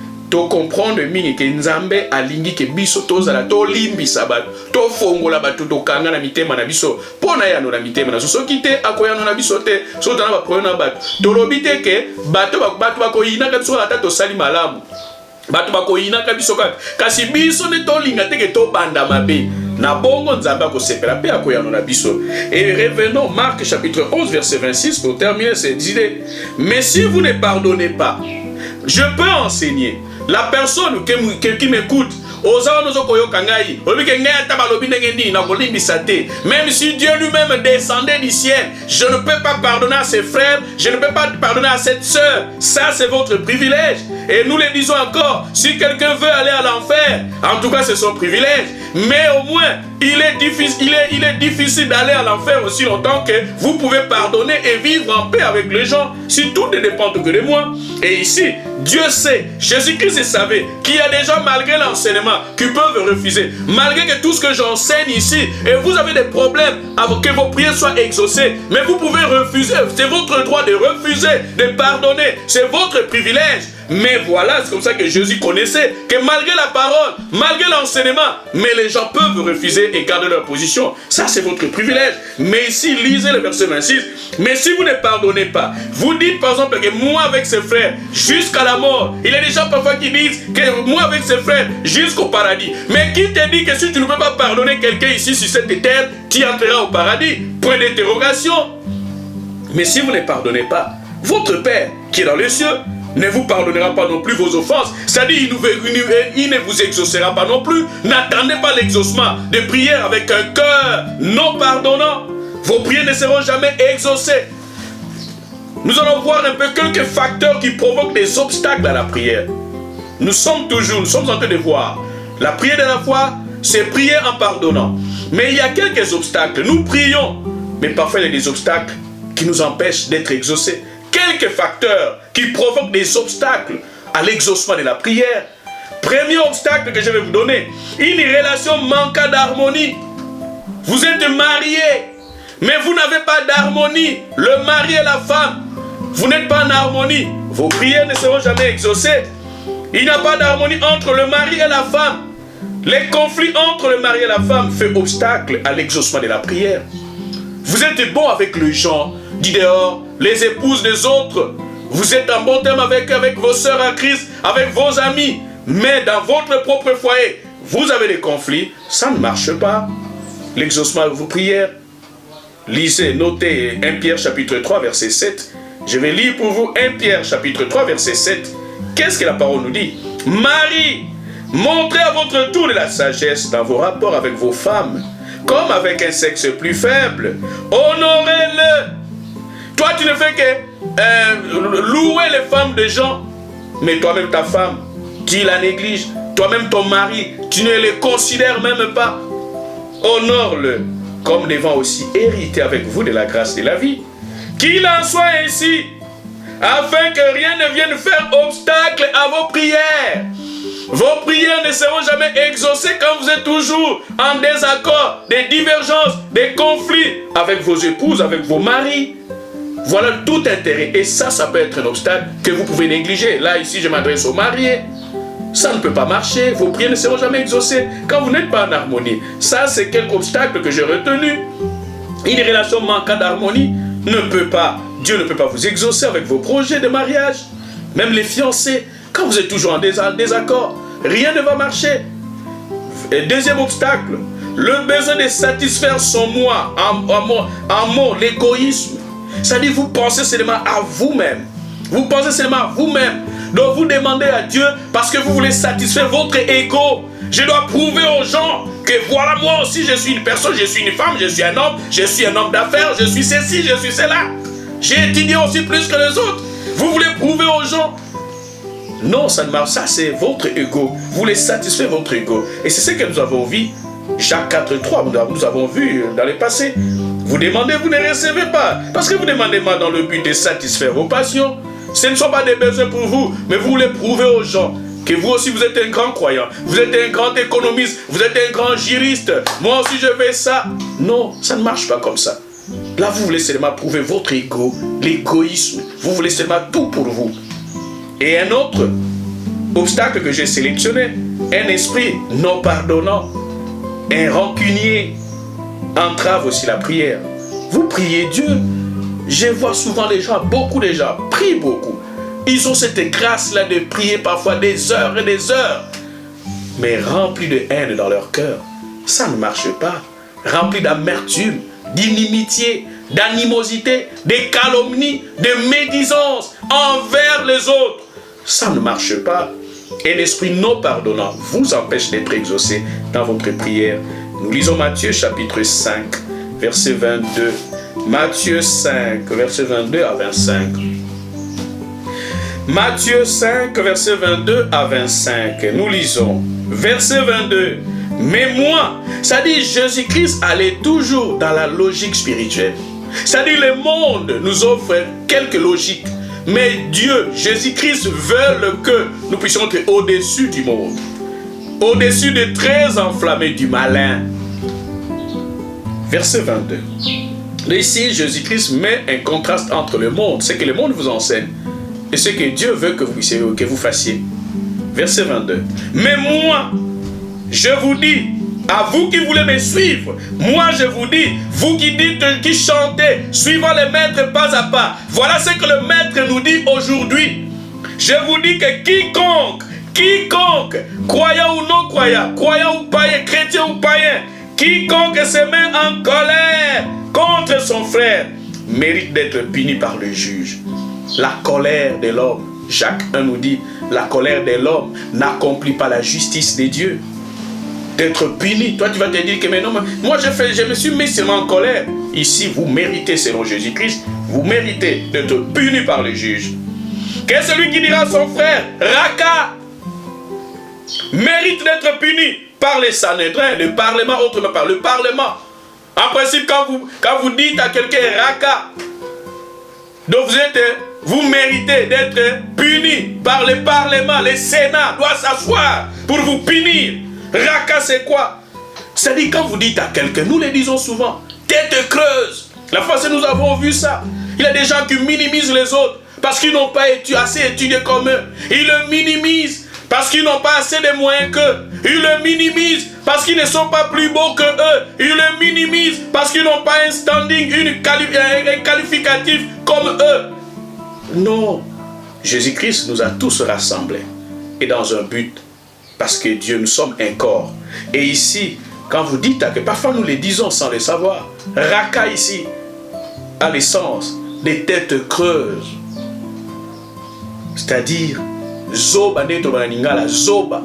Speaker 1: comprendre mingi ke nzambe alingi ke biso tozala tolimbisa bato tofongola bato tokanga na mitema na biso mpona yanola mitema na biso soki te akoyanola biso te soki tozala baproblème na bato tolobi te ke bato bakoyinaka biso ata tosali malamu bato bakoyinaka biso kaka kasi biso nde tolinga te ke tobanda mabe na bongo nzambe akosepela mpe akoyanola biso. Et revenons Marc chapitre 11 verset 26 pour terminer cette idée. Mais si vous ne pardonnez pas, je peux enseigner. La personne qui m'écoute, même si Dieu lui-même descendait du ciel, je ne peux pas pardonner à ses frères, je ne peux pas pardonner à cette sœur. Ça, c'est votre privilège. Et nous le disons encore, si quelqu'un veut aller à l'enfer, en tout cas, c'est son privilège. Mais au moins, il est difficile d'aller à l'enfer aussi longtemps que vous pouvez pardonner et vivre en paix avec les gens. Si tout ne dépend que de moi. Et ici, Dieu sait, Jésus-Christ savait qu'il y a des gens, malgré l'enseignement, qui peuvent refuser. Malgré que tout ce que j'enseigne ici, et vous avez des problèmes avant que vos prières soient exaucées, mais vous pouvez refuser. C'est votre droit de refuser, de pardonner. C'est votre privilège. Mais voilà, c'est comme ça que Jésus connaissait que malgré la parole, malgré l'enseignement, mais les gens peuvent refuser et garder leur position. Ça, c'est votre privilège. Mais ici, lisez le verset 26. Mais si vous ne pardonnez pas, vous dites par exemple que moi avec ses frères, jusqu'à la mort. Il y a des gens parfois qui disent que moi avec ses frères, jusqu'au paradis. Mais qui te dit que si tu ne peux pas pardonner quelqu'un ici sur cette terre, tu entreras au paradis? Point d'interrogation. Mais si vous ne pardonnez pas, votre Père qui est dans les cieux ne vous pardonnera pas non plus vos offenses. C'est-à-dire, il ne vous exaucera pas non plus. N'attendez pas l'exaucement de prières avec un cœur non pardonnant. Vos prières ne seront jamais exaucées. Nous allons voir un peu quelques facteurs qui provoquent des obstacles à la prière. Nous sommes en train de voir. La prière de la foi, c'est prier en pardonnant. Mais il y a quelques obstacles. Nous prions, mais parfois il y a des obstacles qui nous empêchent d'être exaucés. Quelques facteurs qui provoquent des obstacles à l'exaucement de la prière. Premier obstacle que je vais vous donner, une relation manquant d'harmonie. Vous êtes mariés, mais vous n'avez pas d'harmonie. Le mari et la femme, vous n'êtes pas en harmonie. Vos prières ne seront jamais exaucées. Il n'y a pas d'harmonie entre le mari et la femme. Les conflits entre le mari et la femme font obstacle à l'exaucement de la prière. Vous êtes bon avec les gens du dehors, les épouses des autres. Vous êtes en bon terme avec vos sœurs en Christ, avec vos amis. Mais dans votre propre foyer, vous avez des conflits. Ça ne marche pas. L'exaucement de vos prières. Lisez, notez 1 Pierre chapitre 3 verset 7. Je vais lire pour vous 1 Pierre chapitre 3 verset 7. Qu'est-ce que la parole nous dit? Marie, montrez à votre tour de la sagesse dans vos rapports avec vos femmes, comme avec un sexe plus faible. Honorez-le. Toi, tu ne fais que louer les femmes des gens, mais toi-même, ta femme, tu la négliges. Toi-même, ton mari, tu ne les considères même pas. Honore-le, comme devant aussi hériter avec vous de la grâce de la vie. Qu'il en soit ainsi, afin que rien ne vienne faire obstacle à vos prières. Vos prières ne seront jamais exaucées quand vous êtes toujours en désaccord, des divergences, des conflits avec vos épouses, avec vos maris. Voilà tout intérêt. Et ça peut être un obstacle que vous pouvez négliger. Là, ici, je m'adresse aux mariés. Ça ne peut pas marcher. Vos prières ne seront jamais exaucées quand vous n'êtes pas en harmonie. Ça, c'est quelques obstacles que j'ai retenus. Une relation manquant d'harmonie Dieu ne peut pas vous exaucer avec vos projets de mariage. Même les fiancés, Quand vous êtes toujours en désaccord, rien ne va marcher. Et deuxième obstacle, le besoin de satisfaire son moi, en moi, l'égoïsme. C'est-à-dire vous pensez seulement à vous-même. Vous pensez seulement à vous-même. Donc vous demandez à Dieu parce que vous voulez satisfaire votre ego. Je dois prouver aux gens que voilà, moi aussi je suis une personne, je suis une femme, je suis un homme d'affaires, je suis ceci, je suis cela. J'ai étudié aussi plus que les autres. Vous voulez prouver aux gens. Non, ça ne marche. Ça, c'est votre ego. Vous voulez satisfaire votre ego. Et c'est ce que nous avons vu. Jacques 4,3, nous avons vu dans le passé. Vous demandez, vous ne recevez pas. Parce que vous demandez pas dans le but de satisfaire vos passions. Ce ne sont pas des besoins pour vous, mais vous voulez prouver aux gens que vous aussi vous êtes un grand croyant. Vous êtes un grand économiste. Vous êtes un grand juriste. Moi aussi je fais ça. Non, ça ne marche pas comme ça. Là, vous voulez seulement prouver votre ego, l'égoïsme. Vous voulez seulement tout pour vous. Et un autre obstacle que j'ai sélectionné, un esprit non pardonnant, un rancunier, entrave aussi la prière. Vous priez Dieu. Je vois souvent les gens, beaucoup de gens, prient beaucoup. Ils ont cette grâce-là de prier parfois des heures et des heures. Mais remplis de haine dans leur cœur, ça ne marche pas. Remplis d'amertume, d'inimitié, d'animosité, de calomnie, de médisance envers les autres. Ça ne marche pas. Et l'esprit non pardonnant vous empêche d'être exaucé dans votre prière. Nous lisons Matthieu chapitre 5, verset 22. Matthieu 5, verset 22 à 25. Matthieu 5, verset 22 à 25. Nous lisons. Verset 22. Mais moi, c'est-à-dire Jésus-Christ allait toujours dans la logique spirituelle. C'est-à-dire le monde nous offre quelques logiques. Mais Dieu, Jésus-Christ veut que nous puissions être au-dessus du monde. Au-dessus des traits enflammés du malin. Verset 22. Ici, Jésus-Christ met un contraste entre le monde, ce que le monde vous enseigne, et ce que Dieu veut que vous fassiez. Verset 22. Mais moi, je vous dis, à vous qui voulez me suivre, moi je vous dis, vous qui dites, qui chantez, suivant le maître pas à pas. Voilà ce que le maître nous dit aujourd'hui. Je vous dis que quiconque, croyant ou non croyant ou païen, chrétien ou païen, quiconque se met en colère contre son frère, mérite d'être puni par le juge. La colère de l'homme, Jacques 1 nous dit, la colère de l'homme n'accomplit pas la justice de Dieu. D'être puni. Toi, tu vas te dire que mais non, moi je me suis mis seulement en colère. Ici, vous méritez, selon Jésus-Christ, vous méritez d'être puni par le juge. Qu'est celui qui dira à son frère, Raka, mérite d'être puni par les Sanhédrins, le Parlement, autrement par le Parlement. En principe, quand vous dites à quelqu'un Raka, donc vous méritez d'être puni par le Parlement, le Sénat doit s'asseoir pour vous punir. Raka, c'est quoi? C'est-à-dire quand vous dites à quelqu'un, nous le disons souvent, tête creuse. La fois que nous avons vu ça, il y a des gens qui minimisent les autres parce qu'ils n'ont pas assez étudié comme eux. Ils le minimisent parce qu'ils n'ont pas assez de moyens qu'eux. Ils le minimisent parce qu'ils ne sont pas plus beaux que eux. Ils le minimisent parce qu'ils n'ont pas un standing, un qualificatif comme eux. Non, Jésus-Christ nous a tous rassemblés et dans un but. Parce que Dieu, nous sommes un corps. Et ici, quand vous dites que parfois nous les disons sans le savoir, Raka ici a l'essence des têtes creuses. C'est-à-dire, Zoba Neto Zoba.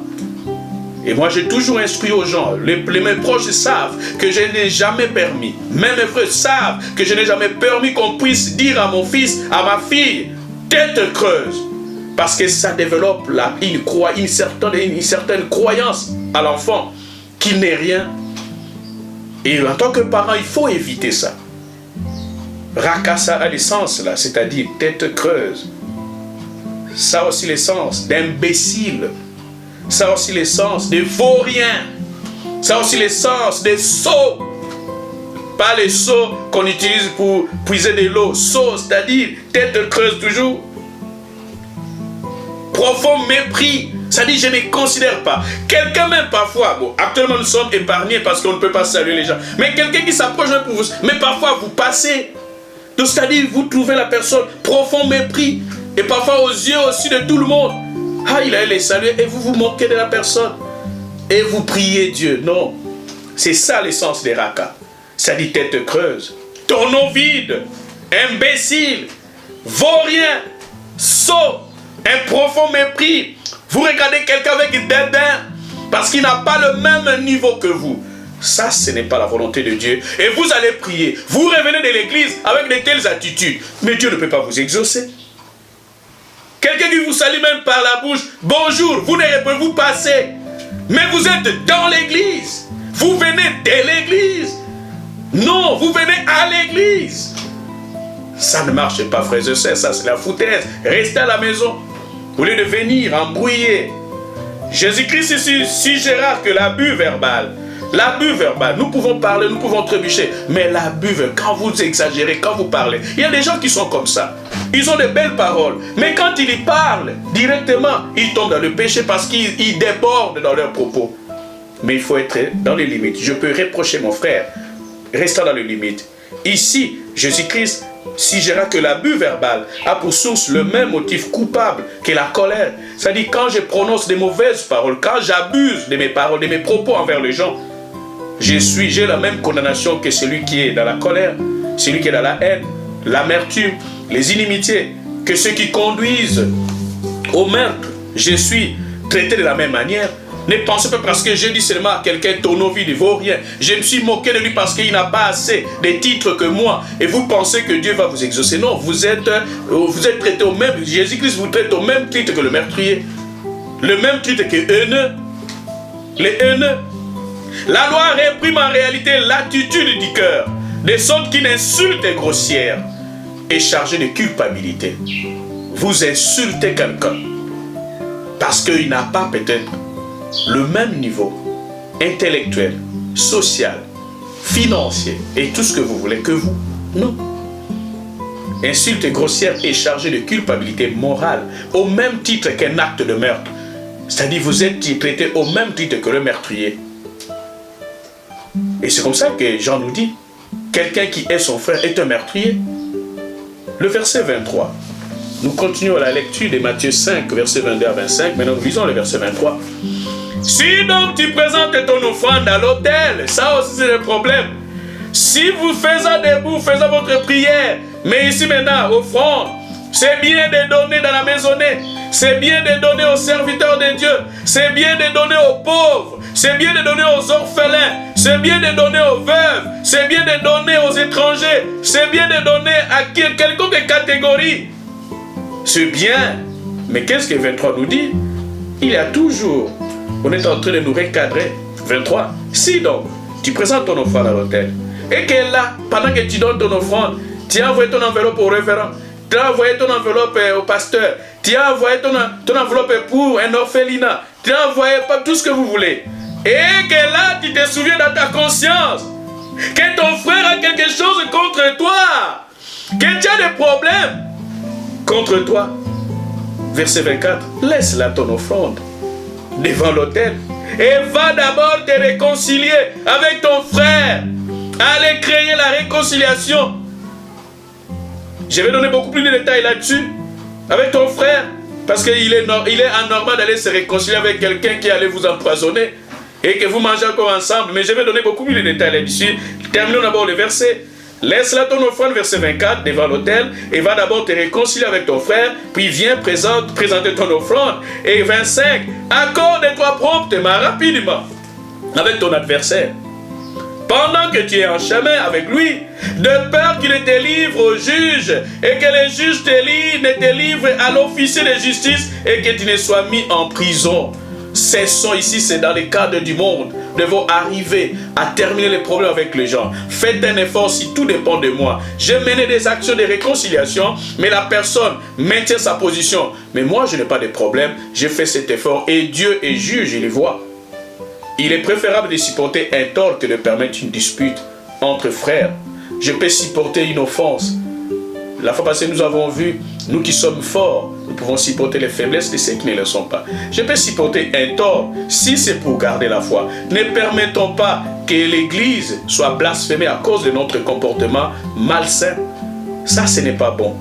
Speaker 1: Et moi j'ai toujours instruit aux gens, mes proches savent que je n'ai jamais permis, même mes frères savent que je n'ai jamais permis qu'on puisse dire à mon fils, à ma fille, tête creuse. Parce que ça développe une certaine croyance à l'enfant qu'il n'est rien. Et en tant que parent, il faut éviter ça. Rakasa a l'essence là, c'est-à-dire tête creuse. Ça a aussi l'essence d'imbécile. Ça a aussi l'essence de vaurien. Ça a aussi l'essence de sot. Pas les seaux qu'on utilise pour puiser de l'eau. Sot, c'est-à-dire tête creuse toujours. Profond mépris, ça dit je ne considère pas. Quelqu'un même parfois, bon, actuellement nous sommes épargnés parce qu'on ne peut pas saluer les gens, mais quelqu'un qui s'approche pour vous, mais parfois vous passez. Donc c'est-à-dire vous trouvez la personne profond mépris et parfois aux yeux aussi de tout le monde. Ah, il allait les saluer et vous vous moquez de la personne. Et vous priez Dieu. Non. C'est ça l'essence des rakas. Ça dit tête creuse, tonneau vide, imbécile, vaurien, sot, un profond mépris. Vous regardez quelqu'un avec dédain parce qu'il n'a pas le même niveau que vous. Ça, ce n'est pas la volonté de Dieu. Et vous allez prier. Vous revenez de l'église avec de telles attitudes. Mais Dieu ne peut pas vous exaucer. Quelqu'un qui vous salue même par la bouche. Bonjour, vous ne pouvez vous passer. Mais vous êtes dans l'église. Vous venez de l'église. Non, vous venez à l'église. Ça ne marche pas, frères et sœurs. Ça, c'est la foutaise. Restez à la maison. Au lieu de venir embrouiller. Jésus-Christ ici suggéra que l'abus verbal. L'abus verbal, nous pouvons parler, nous pouvons trébucher, mais l'abus verbal, quand vous exagérez, quand vous parlez, il y a des gens qui sont comme ça. Ils ont de belles paroles, mais quand ils y parlent directement, ils tombent dans le péché parce qu'ils débordent dans leurs propos. Mais il faut être dans les limites. Je peux reprocher mon frère, restant dans les limites. Ici, Jésus-Christ suggéra que l'abus verbal a pour source le même motif coupable que la colère. C'est-à-dire quand je prononce des mauvaises paroles, quand j'abuse de mes paroles, de mes propos envers les gens, j'ai la même condamnation que celui qui est dans la colère, celui qui est dans la haine, l'amertume, les inimitiés, que ceux qui conduisent au meurtre. Je suis traité de la même manière. Ne pensez pas parce que je dis seulement à quelqu'un tonneau vide, il ne vaut rien. Je me suis moqué de lui parce qu'il n'a pas assez de titres que moi. Et vous pensez que Dieu va vous exaucer. Non, vous êtes traité au même... Jésus-Christ vous traite au même titre que le meurtrier. Le même titre que haineux. Les haineux. La loi réprime en réalité l'attitude du cœur, de sorte qu'une insulte est grossière et chargée de culpabilité. Vous insultez quelqu'un parce qu'il n'a pas peut-être le même niveau intellectuel, social, financier et tout ce que vous voulez que vous. Non. Insulte grossière et chargée de culpabilité morale au même titre qu'un acte de meurtre. C'est-à-dire vous êtes traité au même titre que le meurtrier. Et c'est comme ça que Jean nous dit, quelqu'un qui est son frère est un meurtrier. Le verset 23. Nous continuons la lecture de Matthieu 5, verset 22 à 25. Maintenant nous lisons le verset 23. Si donc tu présentes ton offrande à l'autel, ça aussi c'est le problème. Si vous faisant debout, faisant votre prière, mais ici maintenant, offrande, c'est bien de donner dans la maisonnée, c'est bien de donner aux serviteurs de Dieu, c'est bien de donner aux pauvres, c'est bien de donner aux orphelins, c'est bien de donner aux veuves, c'est bien de donner aux étrangers, c'est bien de donner à quelconque catégorie. C'est bien, mais qu'est-ce que 23 nous dit? Il y a toujours, on est en train de nous recadrer. 23, si donc, tu présentes ton offrande à l'autel, et que là, pendant que tu donnes ton offrande, tu as envoyé ton enveloppe au révérend, tu as envoyé ton enveloppe au pasteur, tu as envoyé ton enveloppe pour un orphelinat, tu as envoyé tout ce que vous voulez. Et que là, tu te souviens dans ta conscience que ton frère a quelque chose contre toi, que tu as des problèmes contre toi. Verset 24, laisse là ton offrande devant l'autel et va d'abord te réconcilier avec ton frère. Allez créer la réconciliation. Je vais donner beaucoup plus de détails là-dessus avec ton frère parce qu'il est anormal d'aller se réconcilier avec quelqu'un qui allait vous empoisonner et que vous mangez encore ensemble. Mais je vais donner beaucoup plus de détails là-dessus. Terminons d'abord le verset. Laisse là ton offrande, verset 24, devant l'autel, et va d'abord te réconcilier avec ton frère, puis viens présenter ton offrande. Et 25, accorde-toi promptement, rapidement, avec ton adversaire, pendant que tu es en chemin avec lui, de peur qu'il ne te livre au juge, et que le juge ne te livre à l'officier de justice, et que tu ne sois mis en prison. Cessons ici, c'est dans le cadre du monde. Nous devons arriver à terminer les problèmes avec les gens. Faites un effort si tout dépend de moi. J'ai mené des actions de réconciliation, mais la personne maintient sa position. Mais moi, je n'ai pas de problème. J'ai fait cet effort et Dieu est juge, il le voit. Il est préférable de supporter un tort que de permettre une dispute entre frères. Je peux supporter une offense. La fois passée, nous avons vu, nous qui sommes forts, nous pouvons supporter les faiblesses de ceux qui ne le sont pas. Je peux supporter un tort si c'est pour garder la foi. Ne permettons pas que l'Église soit blasphémée à cause de notre comportement malsain. Ça, ce n'est pas bon.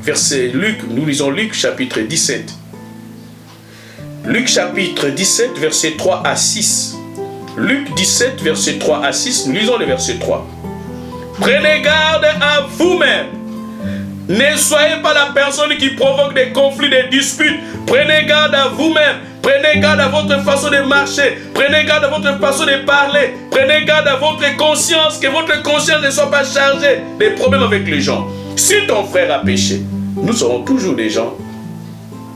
Speaker 1: Verset Luc, nous lisons Luc chapitre 17. Luc chapitre 17, versets 3 à 6. Luc 17, verset 3 à 6. Nous lisons le verset 3. Prenez garde à vous-même. Ne soyez pas la personne qui provoque des conflits, des disputes. Prenez garde à vous-même. Prenez garde à votre façon de marcher. Prenez garde à votre façon de parler. Prenez garde à votre conscience, que votre conscience ne soit pas chargée des problèmes avec les gens. Si ton frère a péché, nous aurons toujours des gens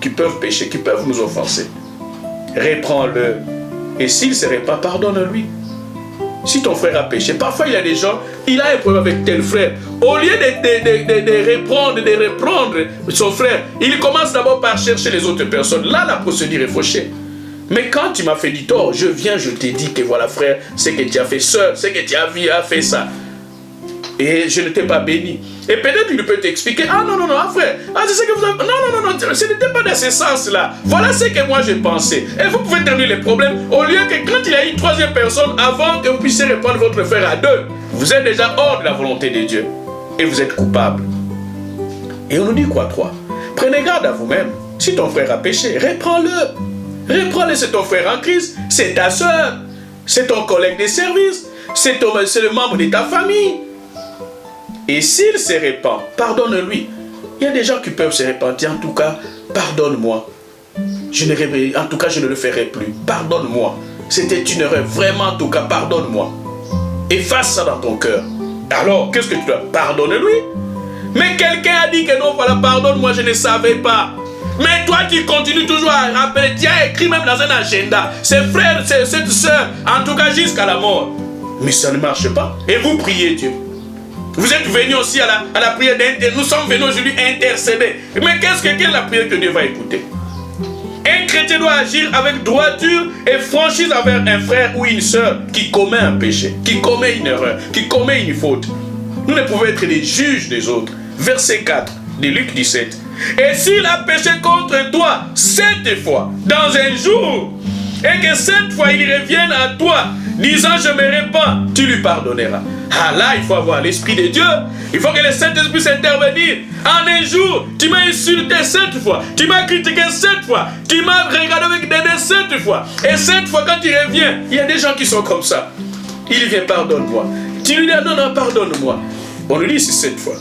Speaker 1: qui peuvent pécher, qui peuvent nous offenser. Reprends-le. Et s'il ne se répand, pardonne-lui. Si ton frère a péché, parfois il y a des gens, il a un problème avec tel frère. Au lieu de reprendre son frère, il commence d'abord par chercher les autres personnes. Là, la procédure est fauchée. Mais quand tu m'as fait du tort, je viens, je t'ai dit que voilà frère, c'est que tu as fait ça, c'est que tu as fait ça. Et je ne t'ai pas béni. Et peut-être il peut t'expliquer, ah non, frère, c'est ce que vous avez... Non, ce n'était pas dans ce sens-là. Voilà ce que moi j'ai pensé. Et vous pouvez terminer les problèmes au lieu que quand il y a une troisième personne, avant que vous puissiez répondre votre frère à deux, vous êtes déjà hors de la volonté de Dieu. Et vous êtes coupable. Et on nous dit quoi, 3? Prenez garde à vous-même. Si ton frère a péché, reprends-le. Reprends-le, c'est ton frère en Christ, c'est ta soeur, c'est ton collègue de service, c'est le membre de ta famille. Et s'il se répand, pardonne-lui. Il y a des gens qui peuvent se repentir. En tout cas, pardonne-moi. En tout cas, je ne le ferai plus. Pardonne-moi. C'était une erreur. Vraiment, en tout cas, pardonne-moi. Efface ça dans ton cœur. Alors, qu'est-ce que tu dois? Pardonne-lui. Mais quelqu'un a dit que non, voilà, pardonne-moi, je ne savais pas. Mais toi qui continues toujours à rappeler, tu as écrit même dans un agenda, ses frères, cette soeur, en tout cas jusqu'à la mort. Mais ça ne marche pas. Et vous priez Dieu. Vous êtes venus aussi à la prière d'intercéder. Nous sommes venus aujourd'hui intercéder. Mais quelle est la prière que Dieu va écouter? Un chrétien doit agir avec droiture et franchise envers un frère ou une sœur qui commet un péché, qui commet une erreur, qui commet une faute. Nous ne pouvons être des juges des autres. Verset 4 de Luc 17. Et s'il a péché contre toi 7 fois dans un jour, et que 7 fois il revienne à toi, disant je me répands, tu lui pardonneras. Ah là, il faut avoir l'Esprit de Dieu. Il faut que le Saint-Esprit puisse intervenir. En un jour, tu m'as insulté 7 fois. Tu m'as critiqué 7 fois. Tu m'as regardé avec des dés 7 fois. Et 7 fois, quand il revient, il y a des gens qui sont comme ça. Il vient, pardonne-moi. Tu lui dis, non, pardonne-moi. On lui dit, c'est 7 fois.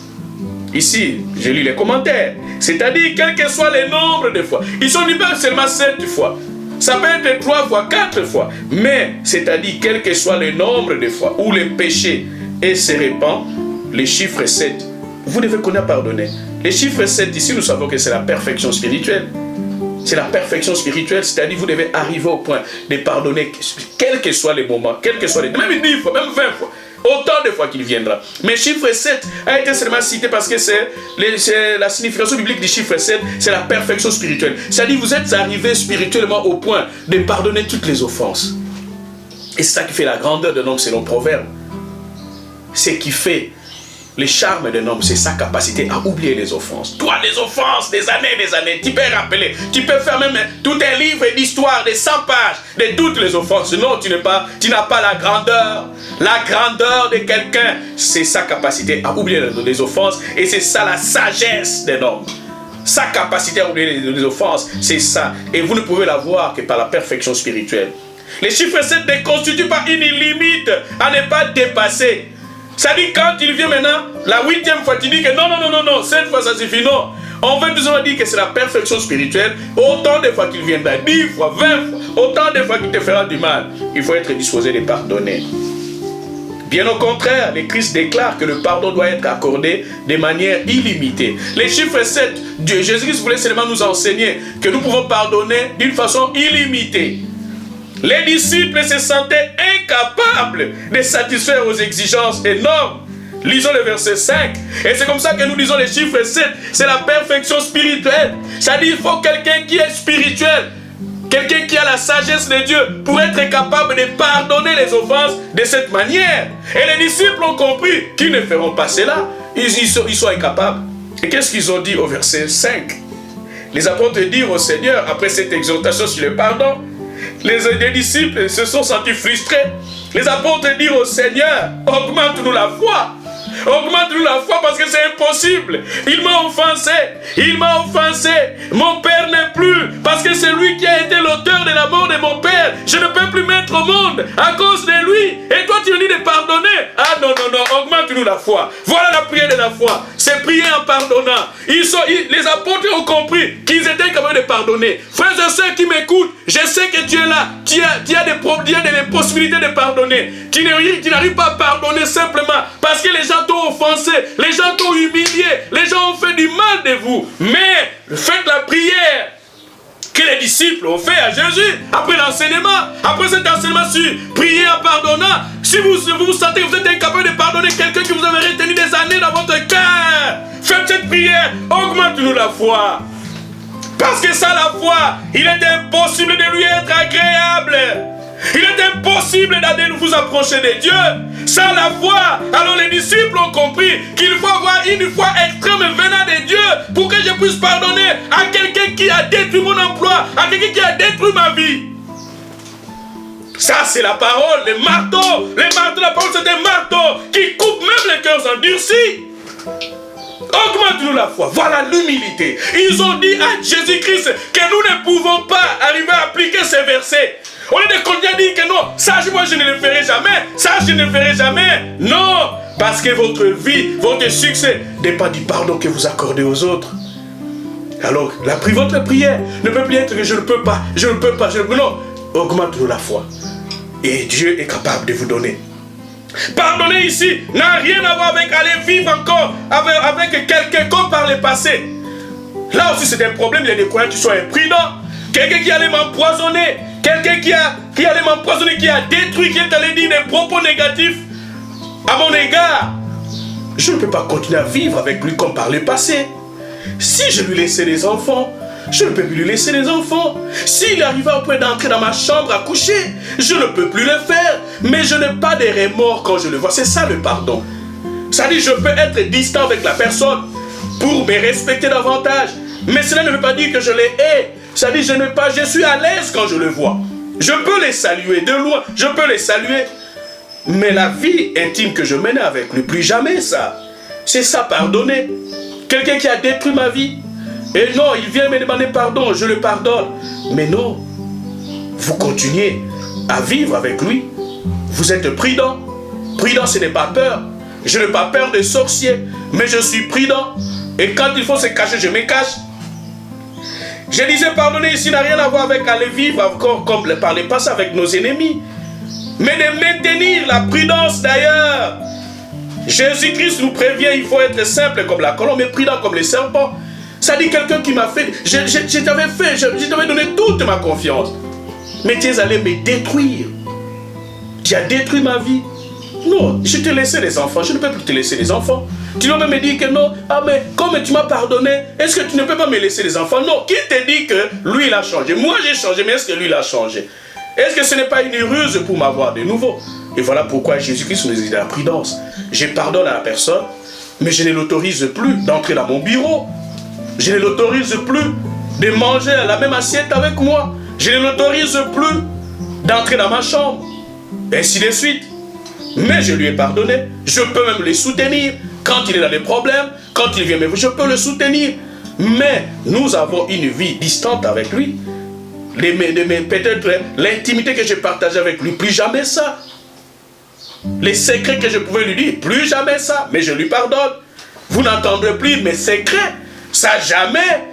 Speaker 1: Ici, je lis les commentaires. C'est-à-dire, quel que soit le nombre de fois. Ils sont dit pas seulement 7 fois. Ça peut être 3 fois, 4 fois. Mais, c'est-à-dire, quel que soit le nombre de fois où le péché se répand, les chiffres 7, vous devez connaître pardonner. Les chiffres 7, ici, nous savons que c'est la perfection spirituelle. C'est la perfection spirituelle, c'est-à-dire vous devez arriver au point de pardonner, quels que soient les moments, quels que soient les... Même 10 fois, même 20 fois. Autant de fois qu'il viendra. Mais chiffre 7 a été seulement cité parce que c'est la signification biblique du chiffre 7, c'est la perfection spirituelle. C'est-à-dire vous êtes arrivé spirituellement au point de pardonner toutes les offenses. Et c'est ça qui fait la grandeur d'un homme selon Proverbe. Ce qui fait le charme d'un homme, c'est sa capacité à oublier les offenses. Toi, les offenses, des années, tu peux rappeler. Tu peux faire même tout un livre d'histoire de 100 pages de toutes les offenses. Non, tu n'as pas la grandeur. La grandeur de quelqu'un, c'est sa capacité à oublier les offenses. Et c'est ça la sagesse d'un homme. Sa capacité à oublier les offenses, c'est ça. Et vous ne pouvez l'avoir que par la perfection spirituelle. Les chiffres 7 ne constituent pas une limite à ne pas dépasser. Ça dit quand il vient maintenant, la 8e fois, tu dis que non, cette fois ça suffit, non. On veut tout simplement dire que c'est la perfection spirituelle. Autant de fois qu'il viendra, 10 fois, 20 fois, autant de fois qu'il te fera du mal, il faut être disposé de pardonner. Bien au contraire, le Christ déclare que le pardon doit être accordé de manière illimitée. Les chiffres 7, Jésus-Christ voulait seulement nous enseigner que nous pouvons pardonner d'une façon illimitée. Les disciples se sentaient incapables de satisfaire aux exigences énormes. Lisons le verset 5. Et c'est comme ça que nous lisons les chiffres 7. C'est la perfection spirituelle. C'est-à-dire qu'il faut quelqu'un qui est spirituel. Quelqu'un qui a la sagesse de Dieu pour être capable de pardonner les offenses de cette manière. Et les disciples ont compris qu'ils ne feront pas cela. Ils sont incapables. Et qu'est-ce qu'ils ont dit au verset 5? Les apôtres dirent au Seigneur, après cette exhortation sur le pardon, les disciples se sont sentis frustrés. Les apôtres dirent au Seigneur, augmente-nous la foi. Augmente-nous la foi parce que c'est impossible. Il m'a offensé. Il m'a offensé. Mon père n'est plus parce que c'est lui qui a été l'auteur de la mort de mon père. Je ne peux plus mettre au monde à cause de lui. Et toi, tu me dis de pardonner. Ah non, non, non. Augmente-nous la foi. Voilà la prière de la foi. C'est prier en pardonnant. Les apôtres ont compris qu'ils étaient capables de pardonner. Frères et sœurs qui m'écoutent, je sais que tu es là. Tu as des possibilités de pardonner. Tu n'arrives pas à pardonner simplement parce que les gens t'ont offensé, les gens t'ont humilié, les gens ont fait du mal de vous. Mais faites la prière que les disciples ont fait à Jésus après l'enseignement, après cet enseignement sur prier en pardonnant. Si vous sentez que vous êtes incapable de pardonner quelqu'un qui vous avait retenu des années dans votre cœur, faites cette prière, augmente-nous la foi. Parce que sans la foi, il est impossible de lui être agréable. Il est impossible d'aller vous approcher de Dieu. Sans la foi, alors les disciples ont compris qu'il faut avoir une foi extrême venant de Dieu pour que je puisse pardonner à quelqu'un qui a détruit mon emploi, à quelqu'un qui a détruit ma vie. Ça, c'est la parole, le marteau. Le marteau, la parole, c'est un marteau qui coupe même les cœurs endurcis. Augmente-nous la foi. Voilà l'humilité. Ils ont dit à Jésus-Christ que nous ne pouvons pas arriver à appliquer ces versets. Au lieu de continuer à dire que non, ça, moi, je ne le ferai jamais. Ça, je ne le ferai jamais. Non, parce que votre vie, votre succès dépend du pardon que vous accordez aux autres. Alors, votre prière ne peut plus être que je ne peux pas, je ne peux pas, je ne peux pas. Non, augmente-nous la foi. Et Dieu est capable de vous donner. Pardonner ici n'a rien à voir avec aller vivre encore avec quelqu'un comme par le passé. Là aussi c'est un problème, il y a des croyants qui sont imprudents. Quelqu'un qui allait m'empoisonner, quelqu'un qui allait m'empoisonner, qui a détruit, qui est allé dire des propos négatifs à mon égard. Je ne peux pas continuer à vivre avec lui comme par le passé. Si je lui laissais des enfants, je ne peux plus lui laisser les enfants. S'il arrive au point d'entrer dans ma chambre à coucher, je ne peux plus le faire. Mais je n'ai pas de remords quand je le vois. C'est ça le pardon. Ça dit, je peux être distant avec la personne pour me respecter davantage. Mais cela ne veut pas dire que je les hais. Ça dit, je suis à l'aise quand je le vois. Je peux les saluer de loin. Je peux les saluer. Mais la vie intime que je menais avec lui, plus jamais ça. C'est ça, pardonner. Quelqu'un qui a détruit ma vie. Et non, il vient me demander pardon, je le pardonne. Mais non, vous continuez à vivre avec lui. Vous êtes prudent. Prudent, ce n'est pas peur. Je n'ai pas peur des sorciers, mais je suis prudent. Et quand il faut se cacher, je me cache. Je disais, pardonner ici n'a rien à voir avec aller vivre encore comme par le passé avec nos ennemis. Mais de maintenir la prudence d'ailleurs. Jésus-Christ nous prévient, il faut être simple comme la colombe et prudent comme les serpents. Ça dit quelqu'un qui m'a fait, je t'avais donné toute ma confiance. Mais tu es allé me détruire. Tu as détruit ma vie. Non, je t'ai laissé les enfants, je ne peux plus te laisser les enfants. Tu vas me dire que non, ah mais comme tu m'as pardonné, est-ce que tu ne peux pas me laisser les enfants? Non, qui te dit que lui il a changé? Moi j'ai changé, mais est-ce que lui il a changé? Est-ce que ce n'est pas une ruse pour m'avoir de nouveau? Et voilà pourquoi Jésus-Christ nous dit la prudence. Je pardonne à la personne, mais je ne l'autorise plus d'entrer dans mon bureau. Je ne l'autorise plus de manger à la même assiette avec moi. Je ne l'autorise plus d'entrer dans ma chambre. Ainsi de suite. Mais je lui ai pardonné. Je peux même le soutenir. Quand il est dans des problèmes, quand il vient me voir, je peux le soutenir. Mais nous avons une vie distante avec lui. Peut-être l'intimité que j'ai partagée avec lui, plus jamais ça. Les secrets que je pouvais lui dire, plus jamais ça. Mais je lui pardonne. Vous n'entendrez plus mes secrets. Ça jamais.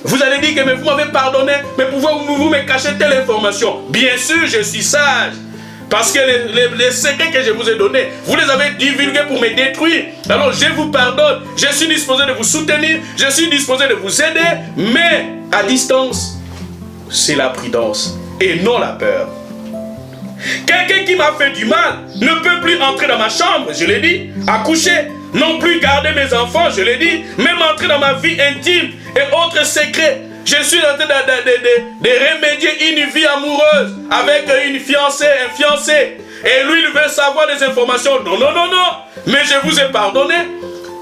Speaker 1: Vous allez dire que mais vous m'avez pardonné, mais pourquoi vous me cachez telle information? Bien sûr, je suis sage. Parce que les secrets que je vous ai donnés, vous les avez divulgués pour me détruire. Alors je vous pardonne. Je suis disposé de vous soutenir. Je suis disposé de vous aider. Mais à distance, c'est la prudence et non la peur. Quelqu'un qui m'a fait du mal ne peut plus entrer dans ma chambre, je l'ai dit, à coucher. Non plus garder mes enfants, je l'ai dit, même entrer dans ma vie intime et autres secrets. Je suis en train de remédier une vie amoureuse avec une fiancée, un fiancé. Et lui, il veut savoir des informations. Non, non, non, non. Mais je vous ai pardonné.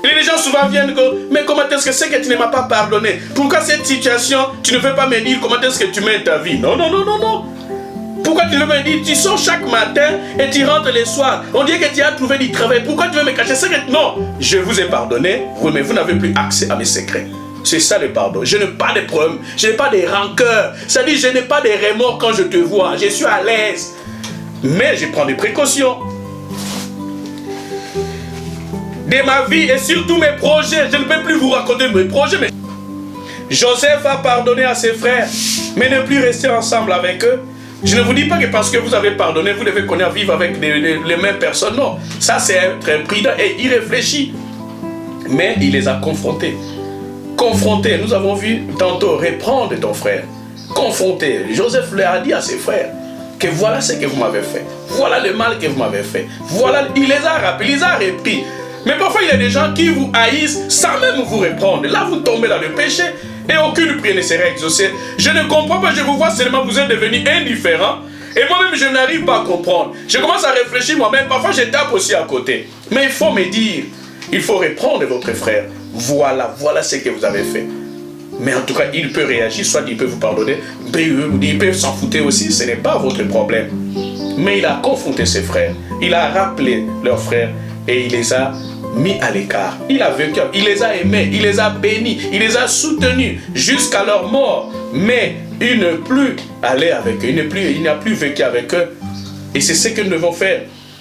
Speaker 1: Et les gens souvent viennent dire, mais comment est-ce que c'est que tu ne m'as pas pardonné? Pourquoi cette situation, tu ne veux pas me dire comment est-ce que tu mènes ta vie? Non, non, non, non, non. Pourquoi tu veux me dire, tu sors chaque matin et tu rentres les soirs. On dirait que tu as trouvé du travail. Pourquoi tu veux me cacher ça? Non, je vous ai pardonné, mais vous n'avez plus accès à mes secrets. C'est ça le pardon. Je n'ai pas de problème, je n'ai pas de rancœur. C'est-à-dire, je n'ai pas de remords quand je te vois. Je suis à l'aise. Mais je prends des précautions. De ma vie et surtout mes projets. Je ne peux plus vous raconter mes projets. Mais Joseph a pardonné à ses frères, mais ne plus rester ensemble avec eux. Je ne vous dis pas que parce que vous avez pardonné, vous devez connaître vivre avec les mêmes personnes. Non, ça c'est être imprudent et irréfléchi. Mais il les a confrontés. Confrontés, nous avons vu tantôt reprendre ton frère. Confrontés. Joseph leur a dit à ses frères que voilà ce que vous m'avez fait. Voilà le mal que vous m'avez fait. Voilà, il les a rappelés, il les a repris. Mais parfois, il y a des gens qui vous haïssent sans même vous reprendre. Là, vous tombez dans le péché et aucune prière ne sera exaucée. Je ne comprends pas, je vous vois seulement, vous êtes devenus indifférents. Et moi-même, je n'arrive pas à comprendre. Je commence à réfléchir moi-même. Parfois, je tape aussi à côté. Mais il faut me dire, il faut reprendre votre frère. Voilà ce que vous avez fait. Mais en tout cas, il peut réagir, soit il peut vous pardonner, il peut s'en foutre aussi, ce n'est pas votre problème. Mais il a confronté ses frères, il a rappelé leurs frères et il les a mis à l'écart. Il a vécu, il les a aimés, il les a bénis, il les a soutenus jusqu'à leur mort. Mais il ne plus aller avec eux, il n'a plus vécu avec eux. Et c'est ce que nous devons faire.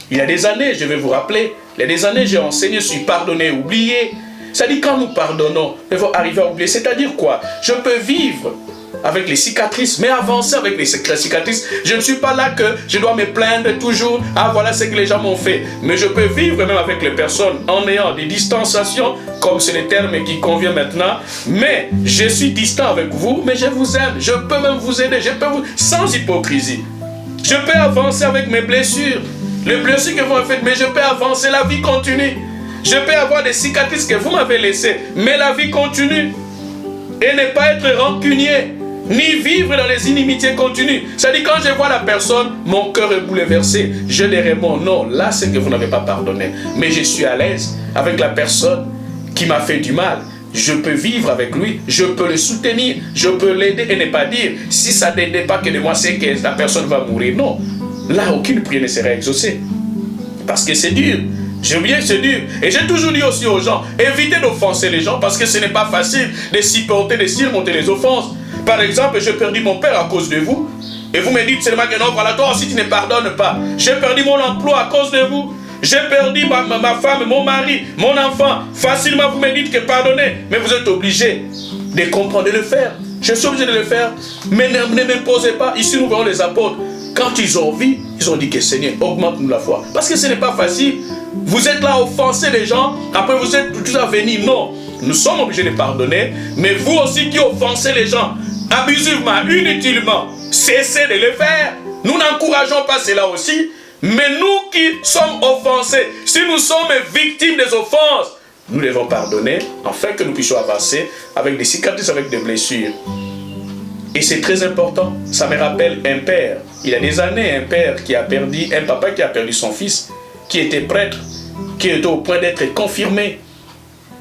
Speaker 1: Il y a des années, je vais vous rappeler, il y a des années, j'ai enseigné sur pardonner, oublier. C'est-à-dire quand nous pardonnons, nous devons arriver à oublier. C'est-à-dire quoi? Je peux vivre avec les cicatrices, mais avancer avec les cicatrices. Je ne suis pas là que je dois me plaindre toujours. Ah, voilà ce que les gens m'ont fait. Mais je peux vivre même avec les personnes en ayant des distanciations, comme c'est le terme qui convient maintenant. Mais je suis distant avec vous, mais je vous aime. Je peux même vous aider. Je peux vous, sans hypocrisie. Je peux avancer avec mes blessures. Les blessures que vous m'avez faites, mais je peux avancer. La vie continue. Je peux avoir des cicatrices que vous m'avez laissées, mais la vie continue. Et ne pas être rancunier, ni vivre dans les inimitiés continues. C'est-à-dire quand je vois la personne, mon cœur est bouleversé. Je dirais mon non, là c'est que vous n'avez pas pardonné. Mais je suis à l'aise avec la personne qui m'a fait du mal. Je peux vivre avec lui, je peux le soutenir, je peux l'aider et ne pas dire si ça ne dépend pas que de moi, c'est que la personne va mourir. Non, là aucune prière ne sera exaucée. Parce que c'est dur. J'ai oublié, c'est dur. Et j'ai toujours dit aussi aux gens, évitez d'offenser les gens parce que ce n'est pas facile de supporter, de surmonter les offenses. Par exemple, j'ai perdu mon père à cause de vous. Et vous me dites seulement que non, voilà, toi aussi tu ne pardonnes pas. J'ai perdu mon emploi à cause de vous. J'ai perdu ma femme, mon mari, mon enfant. Facilement, vous me dites que pardonnez. Mais vous êtes obligé de comprendre, de le faire. Je suis obligé de le faire. Mais ne m'imposez pas. Ici, nous verrons les apôtres. Quand ils ont vu, ils ont dit que Seigneur, augmente-nous la foi. Parce que ce n'est pas facile. Vous êtes là à offenser les gens, après vous êtes tous à venir. Non, nous sommes obligés de pardonner, mais vous aussi qui offensez les gens, abusivement, inutilement, cessez de le faire. Nous n'encourageons pas cela aussi, mais nous qui sommes offensés, si nous sommes victimes des offenses, nous devons pardonner, afin que nous puissions avancer avec des cicatrices, avec des blessures. Et c'est très important, ça me rappelle un père. Il y a des années, un père qui a perdu, un papa qui a perdu son fils, qui était prêtre, qui était au point d'être confirmé,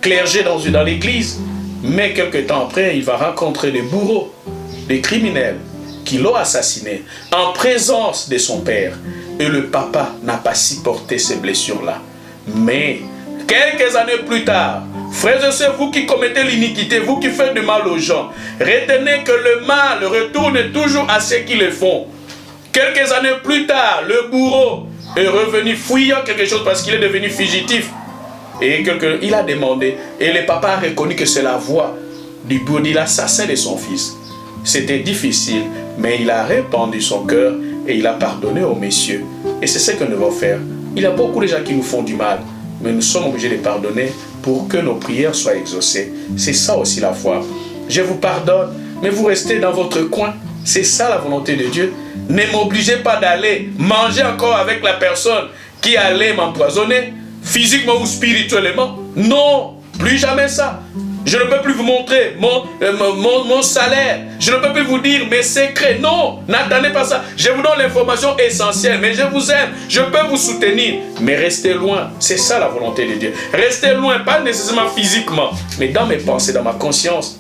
Speaker 1: clergé dans l'église. Mais quelque temps après, il va rencontrer des bourreaux, des criminels qui l'ont assassiné en présence de son père. Et le papa n'a pas supporté ces blessures-là. Mais quelques années plus tard, frères et sœurs, vous qui commettez l'iniquité, vous qui faites du mal aux gens, retenez que le mal retourne toujours à ceux qui le font. Quelques années plus tard, le bourreau est revenu fouillant quelque chose parce qu'il est devenu fugitif. Et il a demandé. Et le papa a reconnu que c'est la voix du bourreau, de l'assassin de son fils. C'était difficile, mais il a répandu son cœur et il a pardonné au messieurs. Et c'est ce que nous devons faire. Il y a beaucoup de gens qui nous font du mal, mais nous sommes obligés de pardonner pour que nos prières soient exaucées. C'est ça aussi la foi. Je vous pardonne, mais vous restez dans votre coin. C'est ça la volonté de Dieu. Ne m'obligez pas d'aller manger encore avec la personne qui allait m'empoisonner, physiquement ou spirituellement. Non, plus jamais ça. Je ne peux plus vous montrer mon salaire. Je ne peux plus vous dire mes secrets. Non, n'attendez pas ça. Je vous donne l'information essentielle, mais je vous aime. Je peux vous soutenir, mais restez loin. C'est ça la volonté de Dieu. Restez loin, pas nécessairement physiquement, mais dans mes pensées, dans ma conscience.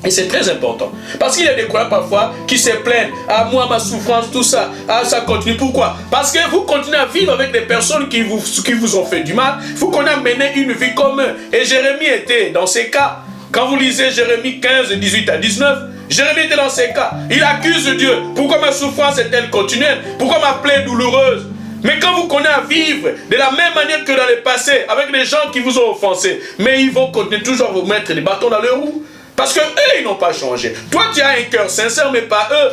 Speaker 1: Et c'est très important. Parce qu'il y a des croyants parfois qui se plaignent. Ah, moi, ma souffrance, tout ça. Ah, ça continue. Pourquoi? Parce que vous continuez à vivre avec des personnes qui vous ont fait du mal. Vous continuez à mener une vie comme eux. Et Jérémie était dans ces cas. Quand vous lisez Jérémie 15, 18 à 19, Jérémie était dans ces cas. Il accuse Dieu. Pourquoi ma souffrance est-elle continuelle? Pourquoi ma plaie est douloureuse? Mais quand vous connaissez à vivre de la même manière que dans le passé, avec les gens qui vous ont offensé, mais ils vont continuer toujours à vous mettre des bâtons dans les roues. Parce qu'eux, ils n'ont pas changé. Toi, tu as un cœur sincère, mais pas eux.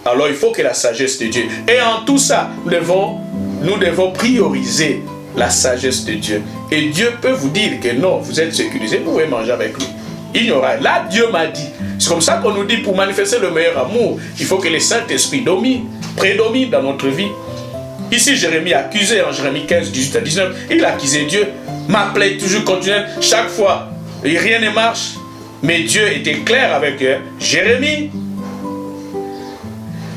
Speaker 1: Alors, il faut que la sagesse de Dieu. Et en tout ça, nous devons prioriser la sagesse de Dieu. Et Dieu peut vous dire que non, vous êtes sécurisé, vous pouvez manger avec lui. Il y aura. Là, Dieu m'a dit. C'est comme ça qu'on nous dit, pour manifester le meilleur amour, il faut que le Saint-Esprit prédomine dans notre vie. Ici, Jérémie accusé, en Jérémie 15, 18 à 19, il accusait Dieu. Ma plaie est toujours continuelle. Chaque fois, rien ne marche. Mais Dieu était clair avec Jérémie.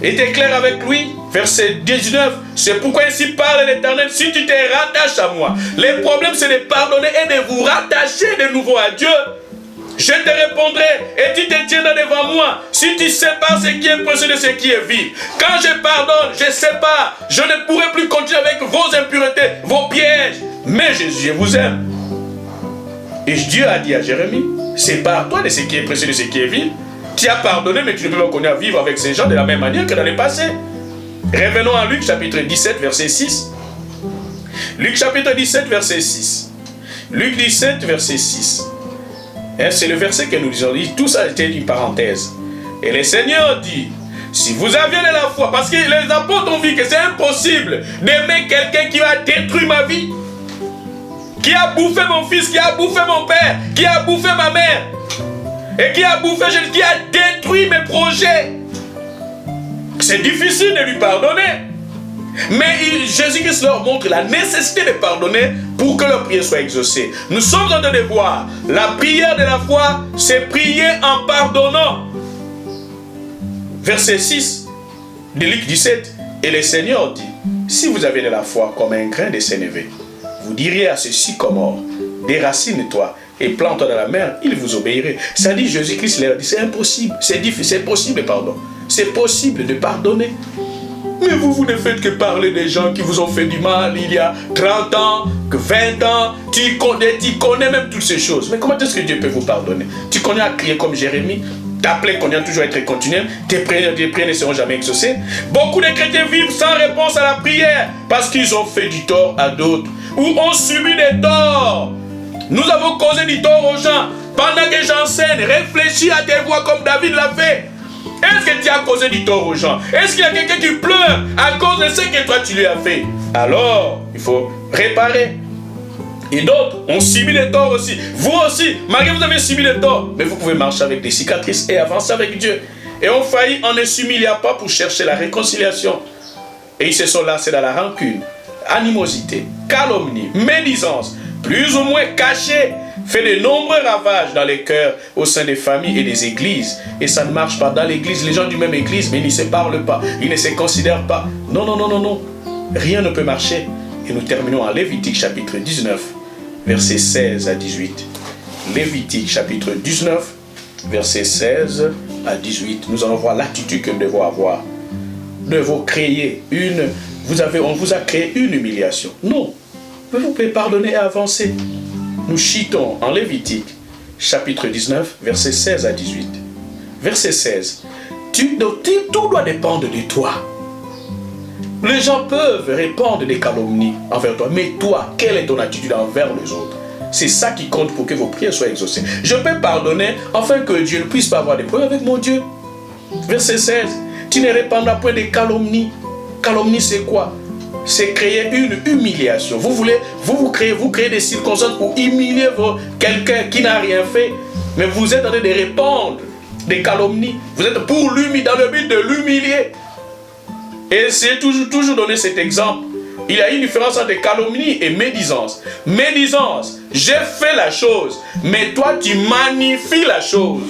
Speaker 1: Était clair avec lui. Verset 19. C'est pourquoi ainsi parle l'Éternel. Si tu te rattaches à moi, le problème c'est de pardonner et de vous rattacher de nouveau à Dieu. Je te répondrai et tu te tiendras devant moi si tu sépares ce qui est précieux de ce qui est vil. Quand je pardonne, je sépare. Je ne pourrai plus continuer avec vos impuretés, vos pièges. Mais je vous aime. Et Dieu a dit à Jérémie, sépare-toi de ce qui est précieux de ce qui est vil. Tu as pardonné, mais tu ne peux pas continuer à vivre avec ces gens de la même manière que dans le passé. Revenons à Luc chapitre 17, verset 6. Luc chapitre 17, verset 6. Luc 17, verset 6. C'est le verset que nous disons. Tout ça était une parenthèse. Et le Seigneur dit, si vous aviez de la foi, parce que les apôtres ont vu que c'est impossible d'aimer quelqu'un qui va détruire ma vie, qui a bouffé mon fils, qui a bouffé mon père, qui a bouffé ma mère, et qui a détruit mes projets. C'est difficile de lui pardonner. Mais Jésus-Christ leur montre la nécessité de pardonner pour que leur prière soit exaucée. Nous sommes en train de voir, la prière de la foi, c'est prier en pardonnant. Verset 6 de Luc 17, et le Seigneur dit, si vous avez de la foi comme un grain de sénévé, vous diriez à ce sycomore, déracine-toi et plante-toi dans la mer, il vous obéirait. Ça dit, Jésus-Christ leur dit, c'est impossible, c'est possible, pardon. C'est possible de pardonner. Mais vous ne faites que parler des gens qui vous ont fait du mal il y a 30 ans, que 20 ans, tu connais même toutes ces choses. Mais comment est-ce que Dieu peut vous pardonner? Tu connais à crier comme Jérémie, ta plaie connaît toujours à être continuelle, tes prières ne seront jamais exaucées. Beaucoup de chrétiens vivent sans réponse à la prière parce qu'ils ont fait du tort à d'autres ou ont subi des torts. Nous avons causé du tort aux gens. Pendant que j'enseigne, réfléchis à tes voix comme David l'a fait. Est-ce que tu as causé du tort aux gens? Est-ce qu'il y a quelqu'un qui pleure à cause de ce que toi tu lui as fait? Alors, il faut réparer. Et d'autres ont subi des torts aussi. Vous aussi, malgré que vous avez subi des torts, mais vous pouvez marcher avec des cicatrices et avancer avec Dieu. Et on faillit, on ne s'humilia pas pour chercher la réconciliation. Et ils se sont lancés dans la rancune, animosité, calomnie, médisance, plus ou moins cachée, fait de nombreux ravages dans les cœurs au sein des familles et des églises. Et ça ne marche pas. Dans l'église, les gens du même église, mais ils ne se parlent pas, ils ne se considèrent pas. Non, non, non, non, non. Rien ne peut marcher. Et nous terminons en Lévitique chapitre 19, versets 16 à 18. Lévitique chapitre 19, versets 16 à 18. Nous allons voir l'attitude que nous devons avoir. Nous devons créer on vous a créé une humiliation. Non. Vous pouvez pardonner et avancer. Nous chitons en Lévitique, chapitre 19, versets 16 à 18. Verset 16. Tout doit dépendre de toi. Les gens peuvent répandre des calomnies envers toi, mais toi, quelle est ton attitude envers les autres? C'est ça qui compte pour que vos prières soient exaucées. Je peux pardonner afin que Dieu ne puisse pas avoir des problèmes avec mon Dieu. Verset 16. Tu ne répandras point de calomnies. Calomnie, c'est quoi? C'est créer une humiliation. Vous créez des circonstances pour humilier quelqu'un qui n'a rien fait, mais vous êtes en train de répandre des calomnies. Vous êtes pour l'humilier, dans le but de l'humilier. Et c'est toujours donné cet exemple. Il y a une différence entre calomnie et médisance. Médisance, j'ai fait la chose, mais toi tu magnifies la chose.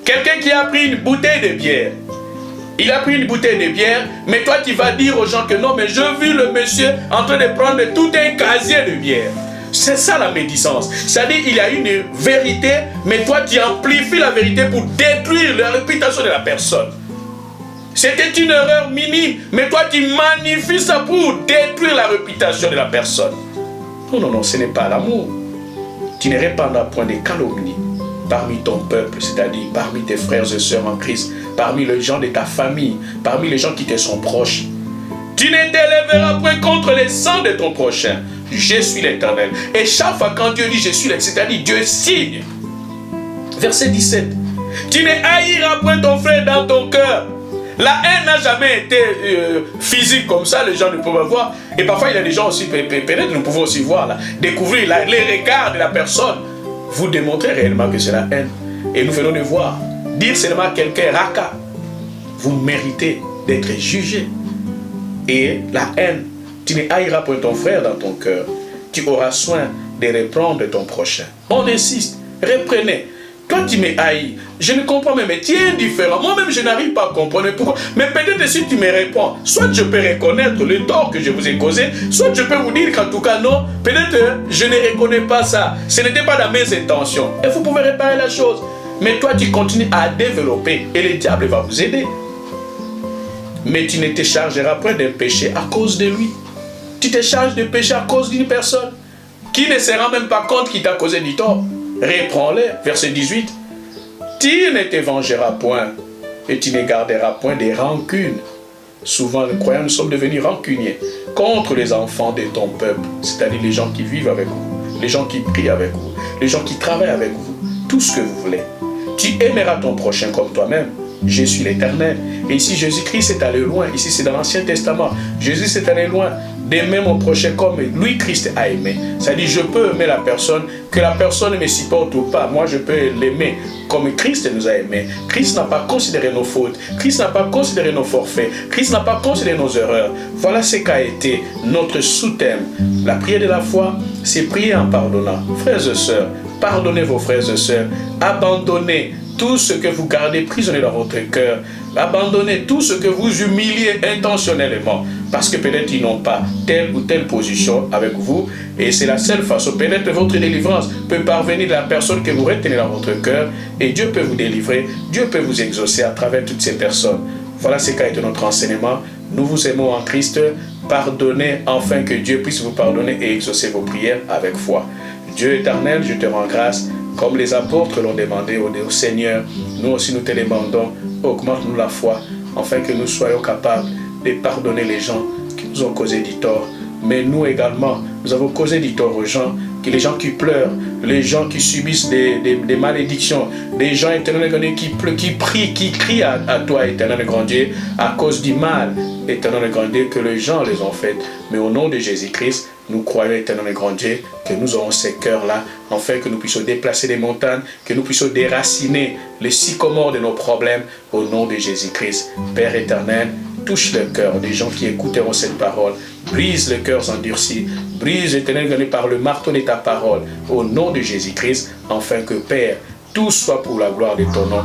Speaker 1: Quelqu'un qui a pris une bouteille de bière, il a pris une bouteille de bière, mais toi tu vas dire aux gens que non, mais j'ai vu le monsieur en train de prendre tout un casier de bière. C'est ça la médisance. C'est-à-dire il y a une vérité, mais toi tu amplifies la vérité pour détruire la réputation de la personne. C'était une erreur minime, mais toi tu magnifies ça pour détruire la réputation de la personne. Non, non, non, ce n'est pas l'amour. Tu ne répandras point de calomnie parmi ton peuple, c'est-à-dire parmi tes frères et sœurs en Christ, parmi les gens de ta famille, parmi les gens qui te sont proches. Tu ne t'élèveras point contre les sangs de ton prochain. Je suis l'Éternel. Et chaque fois quand Dieu dit je suis l'Éternel, c'est-à-dire Dieu signe. Verset 17. Tu ne haïras point ton frère dans ton cœur. La haine n'a jamais été physique comme ça, les gens ne peuvent voir. Et parfois, il y a des gens aussi, peut-être nous pouvons aussi voir, là, découvrir les regards de la personne. Vous démontrez réellement que c'est la haine. Et nous venons de voir. Dire seulement à quelqu'un, Raka, vous méritez d'être jugé. Et la haine, tu ne haïras point ton frère dans ton cœur. Tu auras soin de reprendre ton prochain. On insiste, reprenez. Toi, tu me haïs. Je ne comprends même, mais tu es indifférent. Moi-même, je n'arrive pas à comprendre pourquoi. Mais peut-être si tu me réponds, soit je peux reconnaître le tort que je vous ai causé, soit je peux vous dire qu'en tout cas, non, peut-être je ne reconnais pas ça. Ce n'était pas dans mes intentions. Et vous pouvez réparer la chose. Mais toi, tu continues à développer et le diable va vous aider. Mais tu ne te chargeras point d'un péché à cause de lui. Tu te charges de péché à cause d'une personne qui ne se rend même pas compte qu'il t'a causé du tort. Reprends-les, verset 18. Tu ne te vengeras point et tu ne garderas point des rancunes. Souvent, les croyants, nous sommes devenus rancuniers contre les enfants de ton peuple, c'est-à-dire les gens qui vivent avec vous, les gens qui prient avec vous, les gens qui travaillent avec vous, tout ce que vous voulez. Tu aimeras ton prochain comme toi-même. Je suis l'Éternel. Et ici, Jésus-Christ est allé loin. Ici, c'est dans l'Ancien Testament. Jésus s'est allé loin d'aimer mon prochain comme lui, Christ, a aimé. C'est-à-dire, je peux aimer la personne, que la personne ne me supporte ou pas. Moi, je peux l'aimer comme Christ nous a aimés. Christ n'a pas considéré nos fautes. Christ n'a pas considéré nos forfaits. Christ n'a pas considéré nos erreurs. Voilà ce qu'a été notre sous-thème. La prière de la foi, c'est prier en pardonnant. Frères et sœurs, pardonnez vos frères et sœurs. Abandonnez tout ce que vous gardez prisonnier dans votre cœur. Abandonnez tout ce que vous humiliez intentionnellement. Parce que peut-être ils n'ont pas telle ou telle position avec vous. Et c'est la seule façon. Peut-être votre délivrance peut parvenir de la personne que vous retenez dans votre cœur. Et Dieu peut vous délivrer. Dieu peut vous exaucer à travers toutes ces personnes. Voilà ce qu'a été notre enseignement. Nous vous aimons en Christ. Pardonnez afin que Dieu puisse vous pardonner et exaucer vos prières avec foi. Dieu éternel, je te rends grâce. Comme les apôtres l'ont demandé au Seigneur, nous aussi nous te demandons, augmente-nous la foi, afin que nous soyons capables de pardonner les gens qui nous ont causé du tort. Mais nous également, nous avons causé du tort aux gens, les gens qui pleurent, les gens qui subissent des malédictions, des gens éternels qui prient, qui crient à toi, éternel grand Dieu, à cause du mal, éternel grand Dieu, que les gens les ont fait. Mais au nom de Jésus-Christ, nous croyons, éternel grand Dieu, que nous aurons ces cœurs-là, afin que nous puissions déplacer les montagnes, que nous puissions déraciner les sycomores de nos problèmes, au nom de Jésus-Christ. Père éternel, touche le cœur des gens qui écouteront cette parole, brise les cœurs endurcis, brise, éternel, par le marteau de ta parole, au nom de Jésus-Christ, afin que, Père, tout soit pour la gloire de ton nom.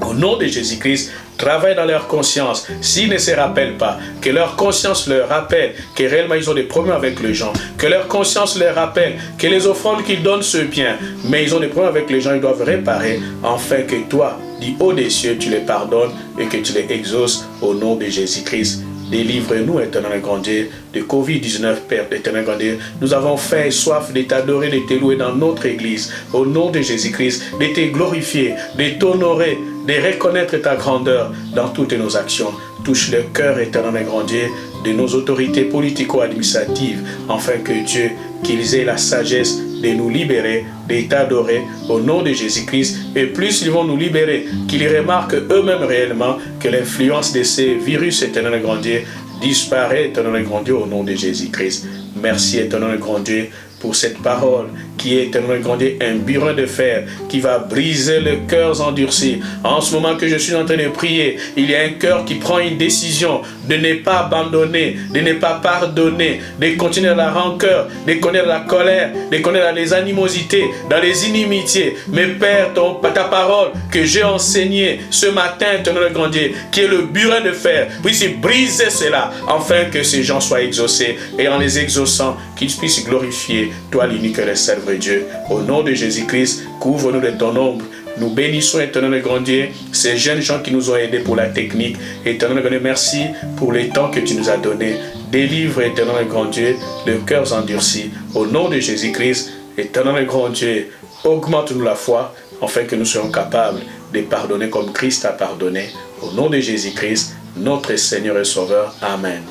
Speaker 1: Au nom de Jésus-Christ, travaille dans leur conscience. S'ils ne se rappellent pas, que leur conscience leur rappelle que réellement ils ont des problèmes avec les gens. Que leur conscience leur rappelle que les offrandes qu'ils donnent c'est bien, mais ils ont des problèmes avec les gens, ils doivent réparer, afin que toi, du haut des cieux, tu les pardonnes et que tu les exauces au nom de Jésus-Christ. Délivre-nous, éternel grand Dieu, de Covid-19, Père, éternel grand Dieu. Nous avons faim et soif de t'adorer, de te louer dans notre Église. Au nom de Jésus-Christ, de te glorifier, de t'honorer, de reconnaître ta grandeur dans toutes nos actions. Touche le cœur, éternel grand Dieu, de nos autorités politico-administratives, afin que Dieu, qu'ils aient la sagesse de nous libérer, de t'adorer au nom de Jésus-Christ. Et plus ils vont nous libérer, qu'ils remarquent eux-mêmes réellement que l'influence de ces virus, éternel grand Dieu, disparaît, éternel grand Dieu, au nom de Jésus-Christ. Merci, éternel grand Dieu, pour cette parole qui est, éternel grand Dieu, un burin de fer qui va briser le cœur endurci. En ce moment que je suis en train de prier, il y a un cœur qui prend une décision de ne pas abandonner, de ne pas pardonner, de continuer dans la rancœur, de connaître la colère, de connaître les animosités, dans les inimitiés. Mais Père, ta parole que j'ai enseignée ce matin, éternel grand Dieu, qui est le burin de fer, puisse briser cela, afin que ces gens soient exaucés, et en les exaucant, qu'ils puissent glorifier louer, toi l'unique et le seul vrai Dieu. Au nom de Jésus-Christ, couvre-nous de ton ombre. Nous bénissons, éternel et grand Dieu, ces jeunes gens qui nous ont aidés pour la technique. Éternel et grand Dieu, merci pour le temps que tu nous as donné. Délivre, éternel et grand Dieu, leurs cœurs endurcis. Au nom de Jésus-Christ, éternel et grand Dieu, augmente-nous la foi, afin que nous soyons capables de pardonner comme Christ a pardonné. Au nom de Jésus-Christ, notre Seigneur et Sauveur. Amen.